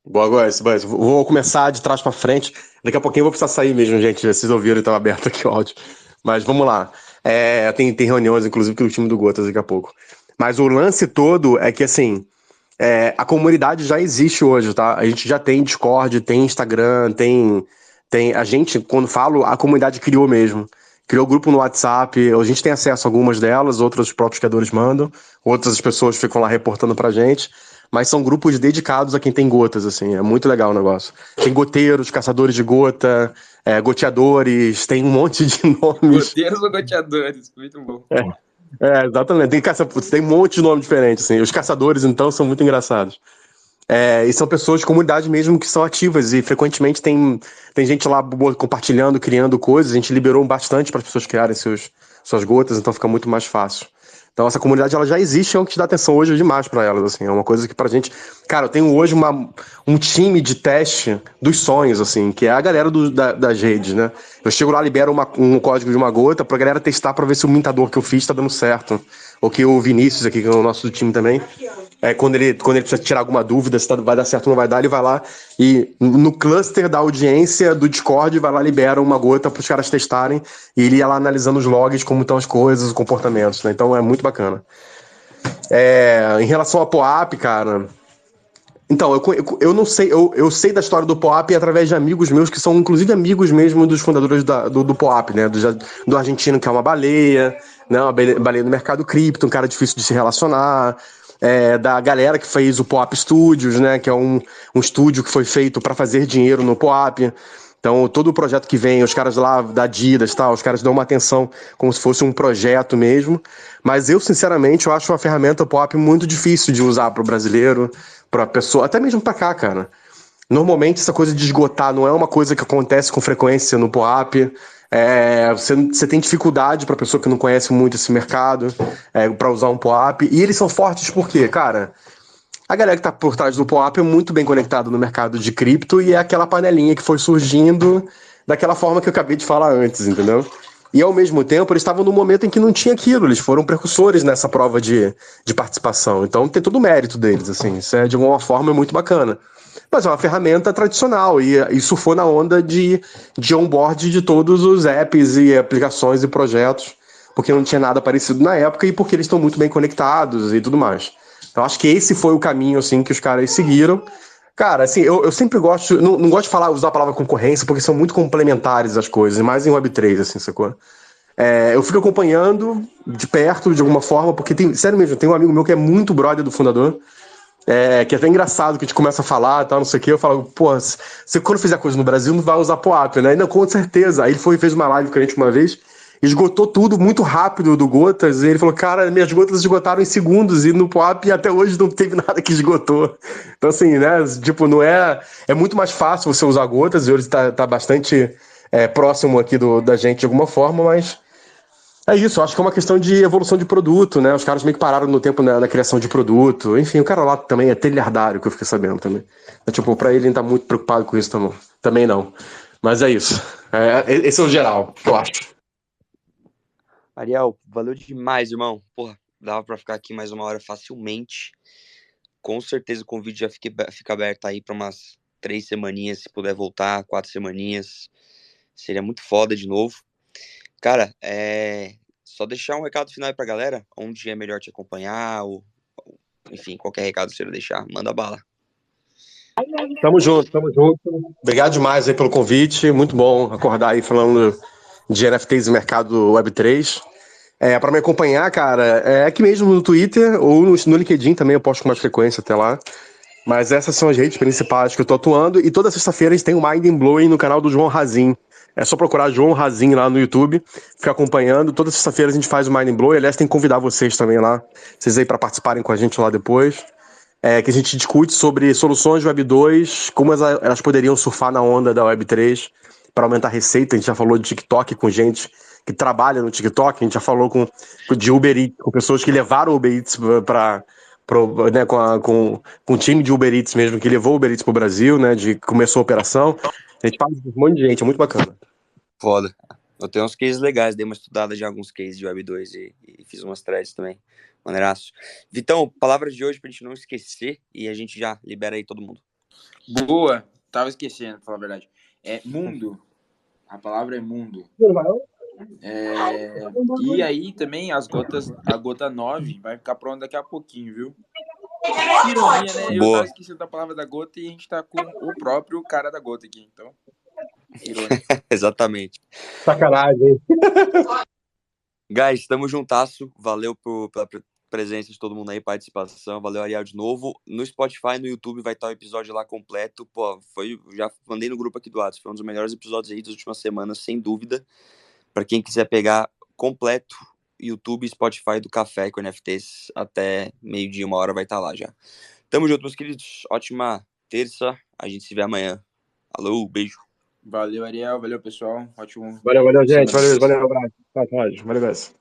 Boa, vou começar de trás para frente. Daqui a pouquinho eu vou precisar sair mesmo, gente. Vocês ouviram, então aberto aqui o áudio. Mas vamos lá. Tem reuniões, inclusive, com o time do Gotas daqui a pouco. Mas o lance todo é que, assim, a comunidade já existe hoje, tá? A gente já tem Discord, tem Instagram, tem a gente, quando falo, a comunidade criou mesmo. Criou grupo no WhatsApp, a gente tem acesso a algumas delas, outras os próprios criadores mandam, outras as pessoas ficam lá reportando pra gente, mas são grupos dedicados a quem tem gotas, assim, é muito legal o negócio. Tem goteiros, caçadores de gota, goteadores, tem um monte de nomes.
Goteiros ou goteadores, muito bom.
Exatamente, tem um monte de nome diferente, assim. Os caçadores, então, são muito engraçados. E são pessoas de comunidade mesmo que são ativas e frequentemente tem gente lá compartilhando, criando coisas. A gente liberou bastante para as pessoas criarem suas gotas, então fica muito mais fácil. Então essa comunidade ela já existe, é o que dá atenção hoje demais para elas, assim, é uma coisa que pra gente... Cara, eu tenho hoje um time de teste dos sonhos, assim, que é a galera das redes, né? Eu chego lá, libero um código de uma gota pra galera testar pra ver se o mintador que eu fiz tá dando certo. Ou que o Vinícius aqui, que é o nosso do time também, quando ele precisa tirar alguma dúvida se vai dar certo ou não vai dar, ele vai lá e no cluster da audiência do Discord vai lá, libera uma gota para os caras testarem e ele ia lá analisando os logs, como estão as coisas, os comportamentos, né? Então é muito bacana. Em relação a POAP, cara, então, eu não sei, eu sei da história do POAP através de amigos meus, que são inclusive amigos mesmo dos fundadores do POAP, né? Do argentino, que é uma baleia, né? Uma baleia no mercado cripto, um cara difícil de se relacionar. Da galera que fez o POAP Studios, né? Que é um estúdio que foi feito para fazer dinheiro no POAP. Então, todo o projeto que vem, os caras lá da Adidas, tal, os caras dão uma atenção como se fosse um projeto mesmo. Mas eu, sinceramente, eu acho a ferramenta POAP muito difícil de usar para o brasileiro, para a pessoa, até mesmo para cá, cara. Normalmente, essa coisa de esgotar não é uma coisa que acontece com frequência no POAP. Você tem dificuldade para pessoa que não conhece muito esse mercado para usar um POAP. E eles são fortes porque, cara, a galera que tá por trás do POAP é muito bem conectada no mercado de cripto e é aquela panelinha que foi surgindo daquela forma que eu acabei de falar antes, entendeu? E ao mesmo tempo, eles estavam num momento em que não tinha aquilo, eles foram precursores nessa prova de participação. Então tem todo o mérito deles, assim, isso de alguma forma é muito bacana. Mas é uma ferramenta tradicional e surfou na onda de onboard de todos os apps e aplicações e projetos, porque não tinha nada parecido na época e porque eles estão muito bem conectados e tudo mais. Então acho que esse foi o caminho assim que os caras seguiram. Cara, assim, eu sempre gosto, não gosto de usar a palavra concorrência, porque são muito complementares as coisas, mais em Web3, assim, sacou? Eu fico acompanhando de perto, de alguma forma, porque sério mesmo, tem um amigo meu que é muito brother do fundador, que é até engraçado que a gente começa a falar, tal, não sei o que, eu falo, pô, você quando fizer coisa no Brasil não vai usar POAP, né? E não, com certeza. Aí ele fez uma live com a gente uma vez, esgotou tudo muito rápido do Gotas, e ele falou, cara, minhas gotas esgotaram em segundos, e no POAP até hoje não teve nada que esgotou. Então assim, né, tipo, não é muito mais fácil você usar gotas, e hoje tá bastante próximo aqui da gente de alguma forma, mas é isso, eu acho que é uma questão de evolução de produto, né? Os caras meio que pararam no tempo na criação de produto. Enfim, o cara lá também é trilhardário, que eu fiquei sabendo também. Tipo, pra ele tá muito preocupado com isso também. Também não. Mas é isso. Esse é o geral, eu acho.
Ariel, valeu demais, irmão. Porra, dava pra ficar aqui mais uma hora facilmente. Com certeza o convite já fica aberto aí pra umas 3 semaninhas, se puder voltar, 4 semaninhas. Seria muito foda de novo. Cara, só deixar um recado final aí pra galera, onde é melhor te acompanhar, enfim, qualquer recado que você deixar, manda bala.
Tamo junto, tamo junto. Obrigado demais aí pelo convite, muito bom acordar aí falando de NFTs e mercado Web3. Para me acompanhar, cara, é aqui mesmo no Twitter ou no LinkedIn também, eu posto com mais frequência até lá. Mas essas são as redes principais que eu tô atuando. E toda sexta-feira a gente tem o Mind Blowing no canal do João Razin. É só procurar João Razin lá no YouTube, ficar acompanhando. Toda sexta-feira a gente faz o Mind Blowing. Aliás, tem que convidar vocês também lá, vocês aí para participarem com a gente lá depois. Que a gente discute sobre soluções de Web 2, como elas poderiam surfar na onda da Web 3 para aumentar a receita. A gente já falou de TikTok com gente que trabalha no TikTok, a gente já falou de Uber Eats, com pessoas que levaram o Uber Eats né, com um time de Uber Eats mesmo, que levou o Uber Eats pro Brasil, né, começou a operação. A gente fala de um monte de gente, é muito bacana.
Foda. Eu tenho uns cases legais, dei uma estudada de alguns cases de Web 2 e fiz umas threads também. Maneiraço. Vitão, palavras de hoje pra gente não esquecer e a gente já libera aí todo mundo.
Boa, tava esquecendo, pra falar a verdade. Mundo. A palavra é mundo. E aí também a gota 9 vai ficar pronta daqui a pouquinho, viu? Que ironia, né? Eu tava esquecendo da palavra da gota e a gente tá com o próprio cara da gota aqui, então. Irônico.
Exatamente.
Sacanagem.
Guys, tamo juntasso. Valeu pela presença de todo mundo aí, participação. Valeu, Ariel, de novo. No Spotify, no YouTube, vai estar o episódio lá completo. Pô, já mandei no grupo aqui do WhatsApp. Foi um dos melhores episódios aí das últimas semanas, sem dúvida. Pra quem quiser pegar completo, YouTube e Spotify do Café com NFTs, até meio-dia, 1 hora vai estar lá já. Tamo junto, meus queridos. Ótima terça. A gente se vê amanhã. Alô, beijo.
Valeu, Ariel. Valeu, pessoal. Ótimo.
Valeu, gente.
Semana.
Valeu, abraço. Tchau, tchau. Valeu, guys.